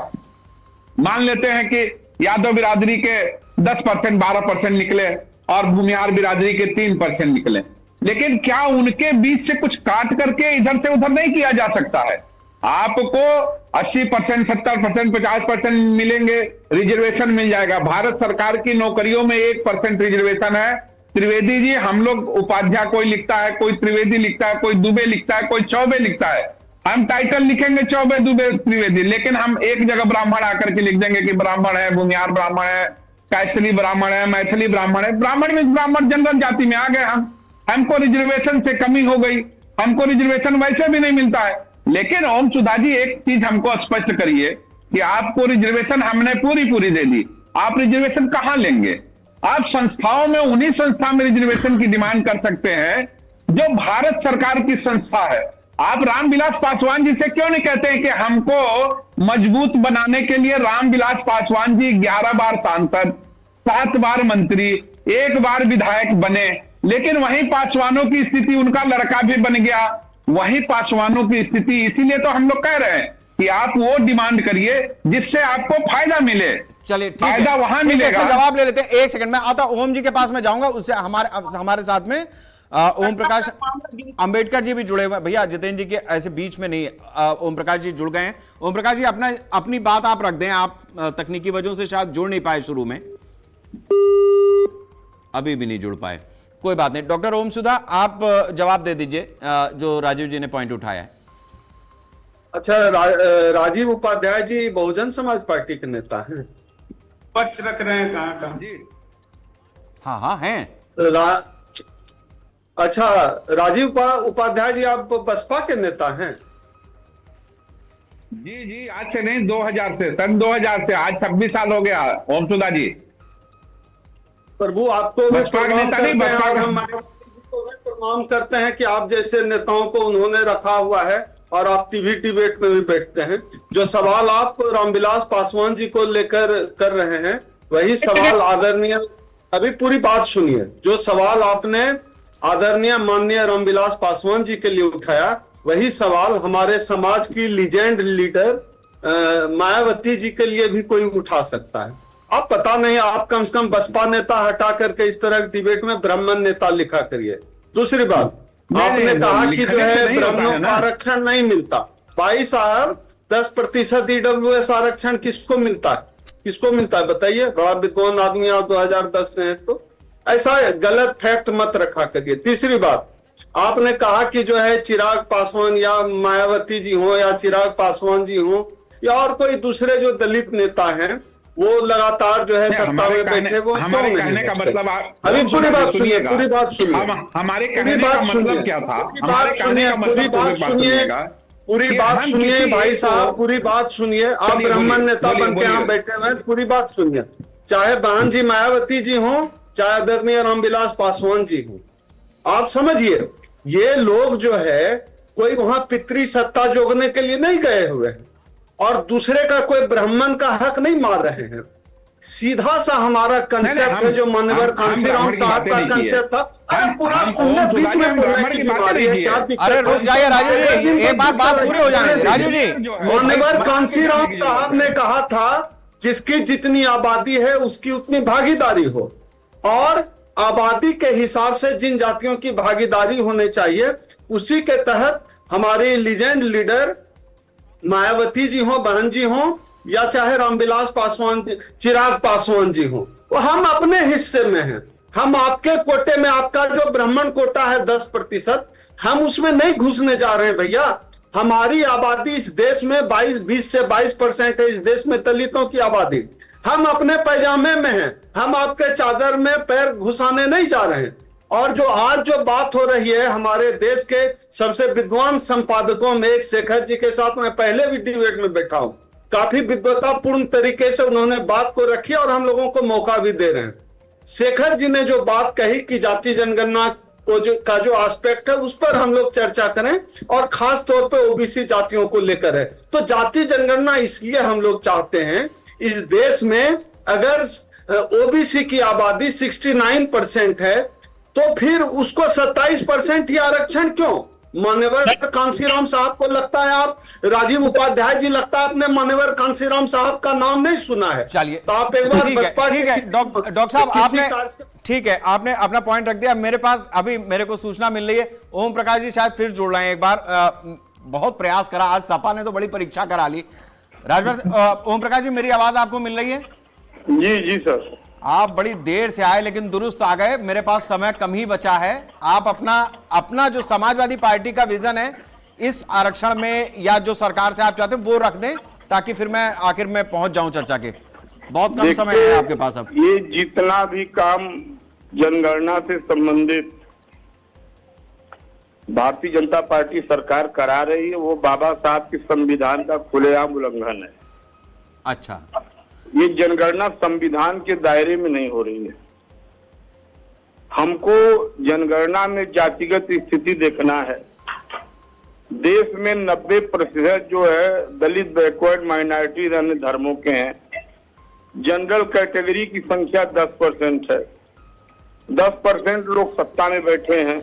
[SPEAKER 9] मान लेते हैं कि यादव बिरादरी के 10% 12% निकले और भूमिहार बिरादरी के 3% निकले, लेकिन क्या उनके बीच से कुछ काट करके इधर से उधर नहीं किया जा सकता है? आपको 80%, 70%, 50% मिलेंगे, रिजर्वेशन मिल जाएगा। भारत सरकार की नौकरियों में 1% रिजर्वेशन है। त्रिवेदी जी, हम लोग उपाध्याय कोई लिखता है, कोई त्रिवेदी लिखता है, कोई दुबे लिखता है, कोई चौबे लिखता है। हम टाइटल लिखेंगे चौबे, दुबे, त्रिवेदी, लेकिन हम एक जगह ब्राह्मण आकर के लिख देंगे कि ब्राह्मण है, भूमिहार ब्राह्मण है, कैसली ब्राह्मण है, मैथिली ब्राह्मण है। ब्राह्मण में ब्राह्मण जनरल जाति में आ गए हमको रिजर्वेशन से कमी हो गई, हमको रिजर्वेशन वैसे भी नहीं मिलता है। लेकिन ओम सुधा जी एक चीज हमको स्पष्ट करिए कि आपको रिजर्वेशन हमने पूरी दे दी, आप रिजर्वेशन कहां लेंगे? आप संस्थाओं में उन्हीं संस्था में रिजर्वेशन की डिमांड कर सकते हैं जो भारत सरकार की संस्था है। आप रामविलास पासवान जी से क्यों नहीं कहते हैं कि हमको मजबूत बनाने के लिए रामविलास पासवान जी 11 बार सांसद, 7 बार मंत्री, 1 बार विधायक बने, लेकिन वहीं पासवानों की स्थिति, उनका लड़का भी बन गया, वही पासवानों की स्थिति। इसीलिए तो हम लोग कह रहे हैं कि आप वो डिमांड करिए जिससे आपको फायदा मिले।
[SPEAKER 4] चलिए
[SPEAKER 9] फायदा वहां मिलेगा।
[SPEAKER 4] जवाब ले लेते हैं, एक सेकंड में आता। ओम जी के पास में जाऊंगा, उससे हमारे साथ में ओम प्रकाश अंबेडकर जी भी जुड़े हुए। भैया जितेंद्र जी के ऐसे बीच में नहीं, ओम प्रकाश जी जुड़ गए हैं। ओम प्रकाश जी अपनी बात आप रख दें, आप तकनीकी वजहों से शायद जुड़ नहीं पाए, शुरू में अभी भी नहीं जुड़ पाए, कोई बात नहीं। डॉक्टर ओम सुधा, आप जवाब दे दीजिए जो राजीव जी ने पॉइंट उठाया है।
[SPEAKER 11] अच्छा, राजीव उपाध्याय जी बहुजन समाज पार्टी के नेता हैं।
[SPEAKER 8] पक्ष रख रहे हैं कहाँ
[SPEAKER 9] जी?
[SPEAKER 4] हाँ हैं।
[SPEAKER 11] अच्छा, राजीव उपाध्याय जी आप बसपा के नेता हैं?
[SPEAKER 9] जी, आज से नहीं, 2000 से, सन 2000 से, आज 26 साल हो गया ओम सुधा जी।
[SPEAKER 11] प्रभु आपको
[SPEAKER 9] बसपा के नेता नहीं, बसपा का
[SPEAKER 11] हम प्रणाम करते हैं कि आप जैसे नेताओं को उन्होंने रखा हुआ है और आप टीवी डिबेट में भी बैठते हैं। जो सवाल आप रामविलास पासवान जी को लेकर कर रहे हैं वही सवाल आदरणीय, अभी पूरी बात सुनिए, जो सवाल आपने आदरणीय माननीय रामविलास पासवान जी के लिए उठाया वही सवाल हमारे समाज की लीजेंड लीडर मायावती जी के लिए भी कोई उठा सकता है। आप पता नहीं, आप कम से कम बसपा नेता हटा करके इस तरह के डिबेट में ब्राह्मण नेता लिखा करिए। दूसरी बात, आपने कहा कि जो है ब्राह्मणों को आरक्षण नहीं मिलता। भाई साहब 10% ईडब्ल्यूएस आरक्षण किसको मिलता है? किसको मिलता है बताइए? बड़ा विद्वान आदमी आप 2010 से हैं, तो ऐसा गलत फैक्ट मत रखा करिए। तीसरी बात, आपने कहा कि जो है चिराग पासवान या मायावती जी हो या चिराग पासवान जी हो या और कोई दूसरे जो दलित नेता हैं वो लगातार जो है सत्ता में बैठे, वो
[SPEAKER 9] हमारे कहने का मतलब
[SPEAKER 11] अभी पूरी बात सुनिए, पूरी बात सुनिए,
[SPEAKER 9] हमारे कहने का मतलब क्या था?
[SPEAKER 11] पूरी बात सुनिए भाई साहब, पूरी बात सुनिए। आप ब्राह्मण नेता बन के यहाँ बैठे हुए हैं, पूरी बात सुनिए। चाहे बहन जी मायावती जी हो, चाहे आदरणीय रामविलास पासवान जी हो, आप समझिए ये लोग जो है कोई वहां पितरी सत्ता जोगने के लिए नहीं गए हुए हैं और दूसरे का कोई ब्राह्मण का हक नहीं मार रहे हैं। सीधा सा हमारा कंसेप्ट है जो मानवर कांसीराम साहब का कंसेप्ट था। अरे पूरा सुनने बीच में बोलने की बीमारी है क्या?
[SPEAKER 4] अरे रुक जाइए राजीव जी, एक बार बात पूरी हो जाने दीजिए। राजीव जी,
[SPEAKER 11] मानवर कांसीराम साहब ने कहा था जिसकी जितनी आबादी है उसकी उतनी भागीदारी हो, और आबादी के हिसाब से जिन जातियों की भागीदारी होनी चाहिए उसी के तहत हमारी लीजेंड लीडर मायावती जी हो, बहन जी हो, या चाहे रामविलास पासवान, चिराग पासवान जी हो, वो हम अपने हिस्से में हैं। हम आपके कोटे में, आपका जो ब्राह्मण कोटा है 10%, हम उसमें नहीं घुसने जा रहे हैं भैया। हमारी आबादी इस देश में 20 से 22% है। इस देश में दलितों की आबादी। हम अपने पैजामे में हैं, हम आपके चादर में पैर घुसाने नहीं जा रहे हैं। और जो आज जो बात हो रही है, हमारे देश के सबसे विद्वान संपादकों में एक शेखर जी के साथ मैं पहले भी डिबेट में बैठा हूं, काफी विद्वतापूर्ण तरीके से उन्होंने बात को रखी और हम लोगों को मौका भी दे रहे हैं। शेखर जी ने जो बात कही कि जाति जनगणना को जो एस्पेक्ट है, उस पर हम लोग चर्चा करें, और खास तौर पे ओबीसी जातियों को लेकर है। तो जाति जनगणना इसलिए हम लोग चाहते हैं, इस देश में अगर ओबीसी की आबादी 69% है, तो फिर उसको 27% ही आरक्षण क्यों? मान्यवर कांसीराम साहब को लगता है, आप राजीव उपाध्याय जी लगता है आपने मान्यवर कांसीराम साहब का नाम नहीं सुना है।
[SPEAKER 4] चलिए,
[SPEAKER 11] तो आप एक बार बसपा
[SPEAKER 4] ठीक है डॉक्टर साहब, आपने ठीक है, आपने अपना पॉइंट रख दिया। मेरे पास अभी मेरे को सूचना मिल रही है, ओम प्रकाश जी शायद फिर जुड़ रहे हैं एक बार। बहुत प्रयास करा, आज सपा ने तो बड़ी परीक्षा करा ली। राजभर, ओम प्रकाश जी मेरी आवाज आपको मिल रही है?
[SPEAKER 9] जी जी सर।
[SPEAKER 4] आप बड़ी देर से आए लेकिन दुरुस्त आ गए। मेरे पास समय कम ही बचा है। आप अपना जो समाजवादी पार्टी का विजन है इस आरक्षण में, या जो सरकार से आप चाहते हैं वो रख दें, ताकि फिर मैं आखिर में पहुंच जाऊं चर्चा के। बहुत कम समय है आपके पास अब।
[SPEAKER 9] ये जितना भी काम जनगणना से संबंधित भारतीय जनता पार्टी सरकार करा रही है, वो बाबा साहब के संविधान का खुलेआम उल्लंघन है।
[SPEAKER 4] अच्छा,
[SPEAKER 9] ये जनगणना संविधान के दायरे में नहीं हो रही है। हमको जनगणना में जातिगत स्थिति देखना है। देश में 90% जो है दलित, बैकवर्ड, माइनॉरिटी, अन्य धर्मों के हैं। जनरल कैटेगरी की संख्या 10% है। 10% लोग सत्ता में बैठे हैं।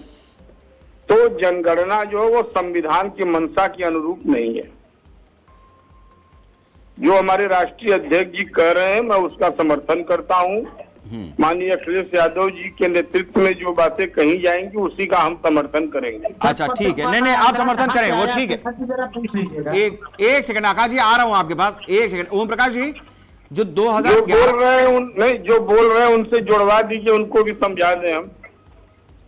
[SPEAKER 9] तो जनगणना जो है वो संविधान की मंशा के अनुरूप नहीं है। जो हमारे राष्ट्रीय अध्यक्ष जी कह रहे हैं, मैं उसका समर्थन करता हूं। माननीय अखिलेश यादव जी के नेतृत्व में जो बातें कही जाएंगी उसी का हम समर्थन करेंगे।
[SPEAKER 4] अच्छा ठीक है, नहीं आप समर्थन करें, वो ठीक है। एक सेकंड आकाश जी, आ रहा हूं आपके पास, एक सेकंड। ओम प्रकाश जी, जो 2011
[SPEAKER 9] बोल रहे हैं जो बोल रहे हैं उनसे जुड़वा दीजिए, उनको भी समझा दें हम।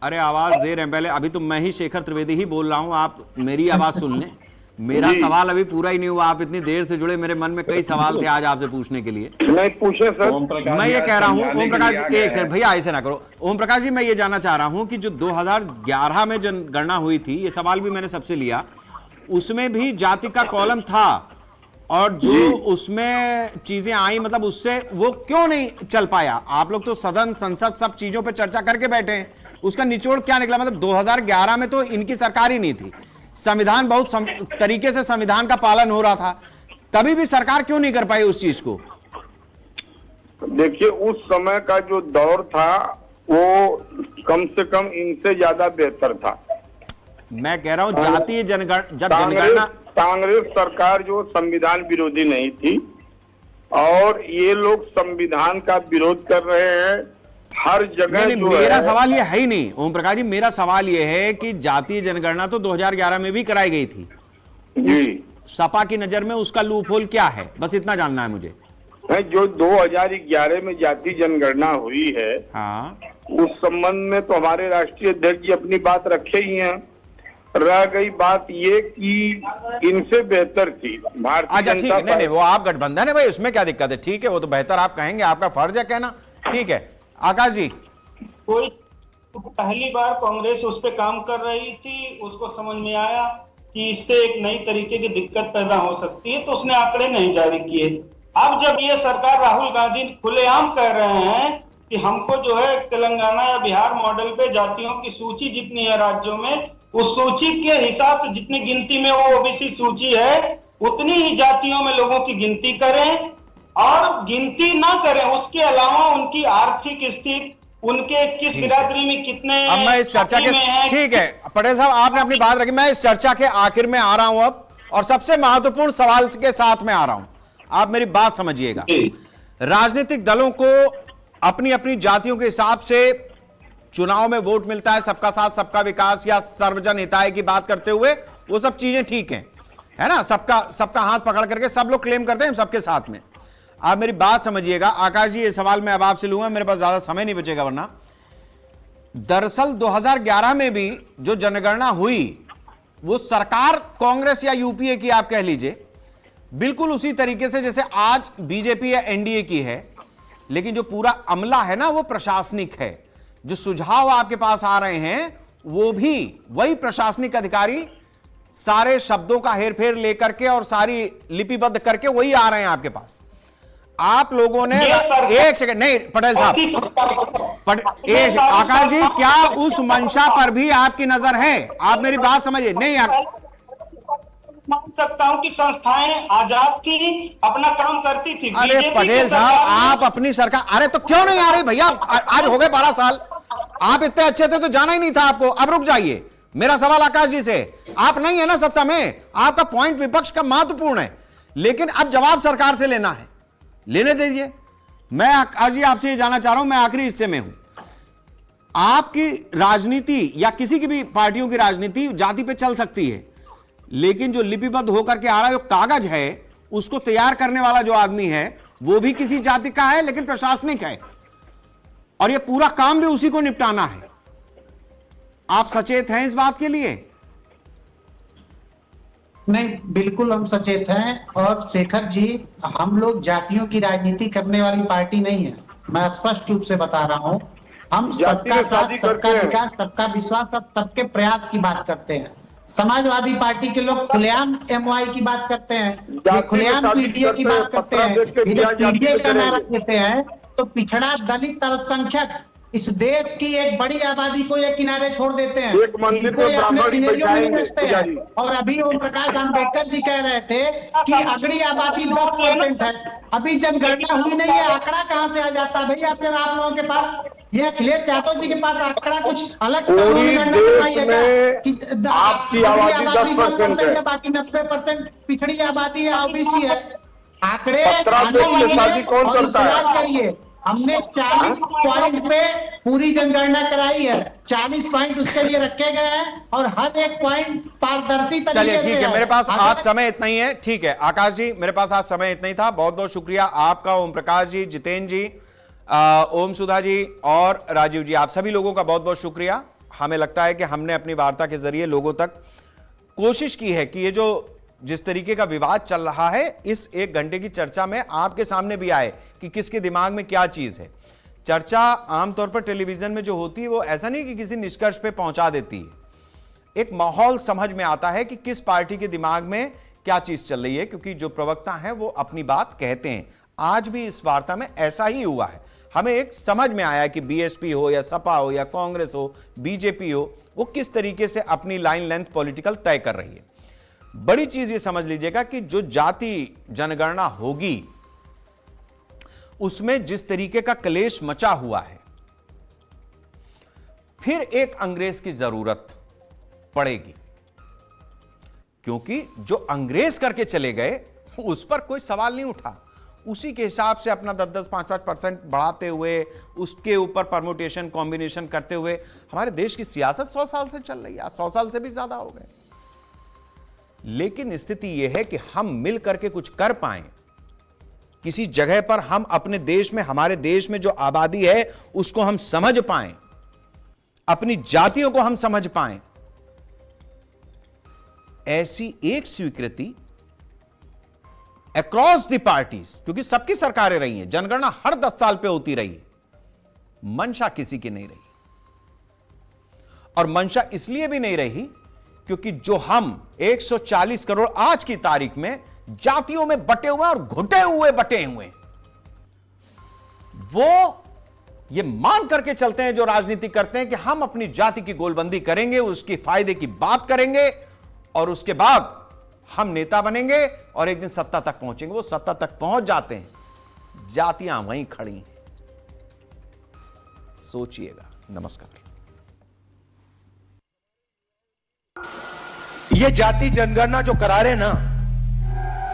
[SPEAKER 4] अरे आवाज दे रहे हैं पहले, अभी तो मैं ही शेखर त्रिवेदी ही बोल रहा हूं, आप मेरी आवाज सुन लें। मेरा सवाल अभी पूरा ही नहीं हुआ, आप इतनी देर से जुड़े, मेरे मन में कई सवाल थे आज आपसे पूछने के लिए।
[SPEAKER 9] नहीं पूछे सर।
[SPEAKER 4] मैं ये कह रहा हूँ ओम प्रकाश, एक सेकंड भैया, ऐसे ना करो। ओम प्रकाश जी, मैं ये जानना चाह रहा हूँ कि जो 2011 में जनगणना हुई थी, ये सवाल भी मैंने सबसे लिया, उसमें भी जाति का कॉलम था, और जो उसमें चीजें आई, मतलब उससे वो क्यों नहीं चल पाया? आप लोग तो सदन, संसद, सब चीजों पे चर्चा करके बैठे हैं, उसका निचोड़ क्या निकला? मतलब 2011 में तो इनकी सरकार ही नहीं थी, संविधान बहुत तरीके से संविधान का पालन हो रहा था, तभी भी सरकार क्यों नहीं कर पाई उस चीज को?
[SPEAKER 9] देखिए, उस समय का जो दौर था वो कम से कम इनसे ज्यादा बेहतर था।
[SPEAKER 4] मैं कह रहा हूं जातीय जनगणना,
[SPEAKER 9] कांग्रेस सरकार जो संविधान विरोधी नहीं थी, और ये लोग संविधान का विरोध कर रहे हैं हर जगह।
[SPEAKER 4] नहीं, मेरा सवाल ये है ही नहीं ओम प्रकाश जी, मेरा सवाल ये है कि जातीय जनगणना तो 2011 में भी कराई गई थी
[SPEAKER 9] जी।
[SPEAKER 4] सपा की नजर में उसका लूपहोल क्या है, बस इतना जानना है मुझे।
[SPEAKER 9] जो 2011 में जातीय जनगणना हुई है,
[SPEAKER 4] हाँ,
[SPEAKER 9] उस संबंध में तो हमारे राष्ट्रीय अध्यक्ष जी अपनी बात रखे ही हैं। रह गई बात ये कि इनसे बेहतर थी भारतीय
[SPEAKER 4] अच्छा ठीक है,
[SPEAKER 9] जनता
[SPEAKER 4] नहीं वो आप गठबंधन है भाई, उसमें क्या दिक्कत है? ठीक है, वो तो बेहतर आप कहेंगे, आपका फर्ज है कहना, ठीक है। आकाश जी,
[SPEAKER 8] कोई पहली बार कांग्रेस उस पर काम कर रही थी, उसको समझ में आया कि इससे एक नई तरीके की दिक्कत पैदा हो सकती है, तो उसने आंकड़े नहीं जारी किए। अब जब ये सरकार राहुल गांधी खुलेआम कह रहे हैं कि हमको जो है तेलंगाना या बिहार मॉडल पे जातियों की सूची जितनी है राज्यों में, उस सूची के हिसाब से जितनी गिनती में वो ओबीसी सूची है, उतनी ही जातियों में लोगों की गिनती करें, और गिनती ना करें उसके अलावा उनकी आर्थिक स्थिति, उनके किस बिरादरी में कितने,
[SPEAKER 4] अब मैं इस चर्चा के, ठीक है पटेल साहब आपने अपनी बात रखी, मैं इस चर्चा के आखिर में आ रहा हूं अब, और सबसे महत्वपूर्ण सवाल के साथ में आ रहा हूं, आप मेरी बात समझिएगा। राजनीतिक दलों को अपनी अपनी जातियों के हिसाब से चुनाव में वोट मिलता है, सबका साथ सबका विकास या सर्वजन हिताय की बात करते हुए, वो सब चीजें ठीक हैं, है ना, सबका हाथ पकड़ करके सब लोग क्लेम करते हैं सबके साथ में। आप मेरी बात समझिएगा। आकाश जी, ये सवाल मैं अब आपसे लूंगा, मेरे पास ज्यादा समय नहीं बचेगा वरना। दरअसल 2011 में भी जो जनगणना हुई वो सरकार कांग्रेस या यूपीए की आप कह लीजिए, बिल्कुल उसी तरीके से जैसे आज बीजेपी या एनडीए की है, लेकिन जो पूरा अमला है ना वो प्रशासनिक है। जो सुझाव आपके पास आ रहे हैं वो भी वही प्रशासनिक अधिकारी सारे शब्दों का हेरफेर लेकर के और सारी लिपिबद्ध करके वही आ रहे हैं आपके पास। आप लोगों ने एक सेकंड, नहीं पटेल साहब, आकाश जी, क्या उस मंशा पर भी आपकी नजर है? आप मेरी बात समझिए। नहीं
[SPEAKER 12] मान सकता हूं कि संस्थाएं आजाद थी, अपना काम करती थी।
[SPEAKER 4] अरे पटेल साहब, आप अपनी सरकार, अरे तो क्यों नहीं आ रही भैया? आज हो गए 12 साल, आप इतने अच्छे थे तो जाना ही नहीं था आपको। अब रुक जाइए, मेरा सवाल आकाश जी से, आप नहीं है ना सत्ता में, आपका पॉइंट विपक्ष का महत्वपूर्ण है, लेकिन अब जवाब सरकार से लेना है, लेने दीजिए। मैं आकाश जी आपसे ये जानना चाह रहा हूं, मैं आखिरी हिस्से में हूं। आपकी राजनीति या किसी की भी पार्टियों की राजनीति जाति पे चल सकती है, लेकिन जो लिपिबद्ध होकर के आ रहा है, जो कागज है, उसको तैयार करने वाला जो आदमी है वो भी किसी जाति का है, लेकिन प्रशासनिक है, और ये पूरा काम भी उसी को निपटाना है। आप सचेत हैं इस बात के लिए?
[SPEAKER 10] नहीं, बिल्कुल हम सचेत हैं। और शेखर जी, हम लोग जातियों की राजनीति करने वाली पार्टी नहीं है, मैं स्पष्ट रूप से बता रहा हूं। हम सबका साथ, सबका विकास, सबका विश्वास और सबके प्रयास की बात करते हैं। समाजवादी पार्टी के लोग खुलेआम एमवाई की बात करते हैं, ये खुलेआम पीडीए की बात करते हैं, इधर पीडीए का नारा देते हैं। तो पिछड़ा, दलित, अल्पसंख्यक, इस देश की एक बड़ी आबादी को ये किनारे छोड़ देते हैं, इनको ये अपने सिनेरियो में नहीं रखते हैं। और अभी ओम प्रकाश अम्बेडकर जी कह रहे थे कि अगड़ी आबादी 10% है, अभी जनगणना हुई नहीं है, आंकड़ा कहां से आ जाता है भैया? फिर आप लोगों के पास, ये अखिलेश यादव जी के पास आंकड़ा कुछ अलग से आपकी आबादी 10% है, बाकी 90% पिछड़ी आबादी है, ओबीसी है। आंकड़े कौन करता है? करिए, हमने 40 पॉइंट पे पूरी जनगणना कराई है, 40 पॉइंट उसके लिए रखे गए हैं और हर एक पॉइंट पारदर्शी तरीके से।
[SPEAKER 4] चलिए ठीक है, मेरे पास आज समय इतना ही है। ठीक है आकाश जी, मेरे पास आज समय इतना ही था। बहुत बहुत शुक्रिया आपका, ओम प्रकाश जी, जितेंद्र जी, ओम सुधा जी और राजीव जी, आप सभी लोगों का बहुत बहुत शुक्रिया। हमें लगता है कि हमने अपनी वार्ता के जरिए लोगों तक कोशिश की है कि ये जो जिस तरीके का विवाद चल रहा है, इस 1 घंटे की चर्चा में आपके सामने भी आए कि किसके दिमाग में क्या चीज है। चर्चा आमतौर पर टेलीविजन में जो होती है वो ऐसा नहीं कि किसी निष्कर्ष पे पहुंचा देती है, एक माहौल समझ में आता है कि किस पार्टी के दिमाग में क्या चीज चल रही है, क्योंकि जो प्रवक्ता हैं वो अपनी बात कहते हैं। आज भी इस वार्ता में ऐसा ही हुआ है। हमें एक समझ में आया कि बीएसपी हो या सपा हो या कांग्रेस हो, बीजेपी हो, वो किस तरीके से अपनी लाइन लेंथ पॉलिटिकल तय कर रही है। बड़ी चीज ये समझ लीजिएगा कि जो जाति जनगणना होगी उसमें जिस तरीके का क्लेश मचा हुआ है, फिर एक अंग्रेज की जरूरत पड़ेगी, क्योंकि जो अंग्रेज करके चले गए उस पर कोई सवाल नहीं उठा। उसी के हिसाब से अपना 10-10, 5-5% बढ़ाते हुए, उसके ऊपर परमुटेशन कॉम्बिनेशन करते हुए हमारे देश की सियासत 100 साल से चल रही है, 100 साल से भी ज्यादा हो गए। लेकिन स्थिति यह है कि हम मिल करके कुछ कर पाएं, किसी जगह पर हम अपने देश में, हमारे देश में जो आबादी है उसको हम समझ पाएं, अपनी जातियों को हम समझ पाएं। ऐसी एक स्वीकृति अक्रॉस द पार्टीज, क्योंकि सबकी सरकारें रही हैं, जनगणना हर 10 साल पे होती रही, मंशा किसी की नहीं रही। और मंशा इसलिए भी नहीं रही क्योंकि जो हम 140 करोड़ आज की तारीख में जातियों में बटे हुए और घुटे हुए बटे हुए, वो ये मान करके चलते हैं, जो राजनीति करते हैं कि हम अपनी जाति की गोलबंदी करेंगे, उसकी फायदे की बात करेंगे और उसके बाद हम नेता बनेंगे और एक दिन सत्ता तक पहुंचेंगे। वो सत्ता तक पहुंच जाते हैं, जातियां वहीं खड़ी हैं। सोचिएगा। नमस्कार।
[SPEAKER 1] ये जाति जनगणना जो करा रहे ना,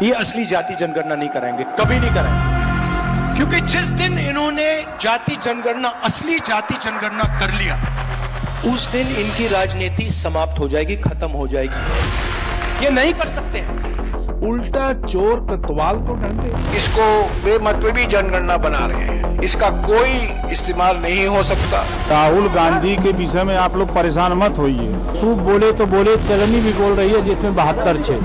[SPEAKER 1] ये असली जाति जनगणना नहीं कराएंगे, कभी नहीं कराएंगे। क्योंकि जिस दिन इन्होंने जाति जनगणना, असली जाति जनगणना कर लिया, उस दिन इनकी राजनीति समाप्त हो जाएगी, खत्म हो जाएगी। ये नहीं कर सकते हैं।
[SPEAKER 3] उल्टा चोर कोतवाल को डंडे। इसको बेमतलबी जनगणना बना रहे हैं, इसका कोई इस्तेमाल नहीं हो सकता।
[SPEAKER 2] राहुल गांधी के विषय में आप लोग परेशान मत होइए। सूप बोले तो बोले, चलनी भी बोल रही है जिसमें 72 छेद।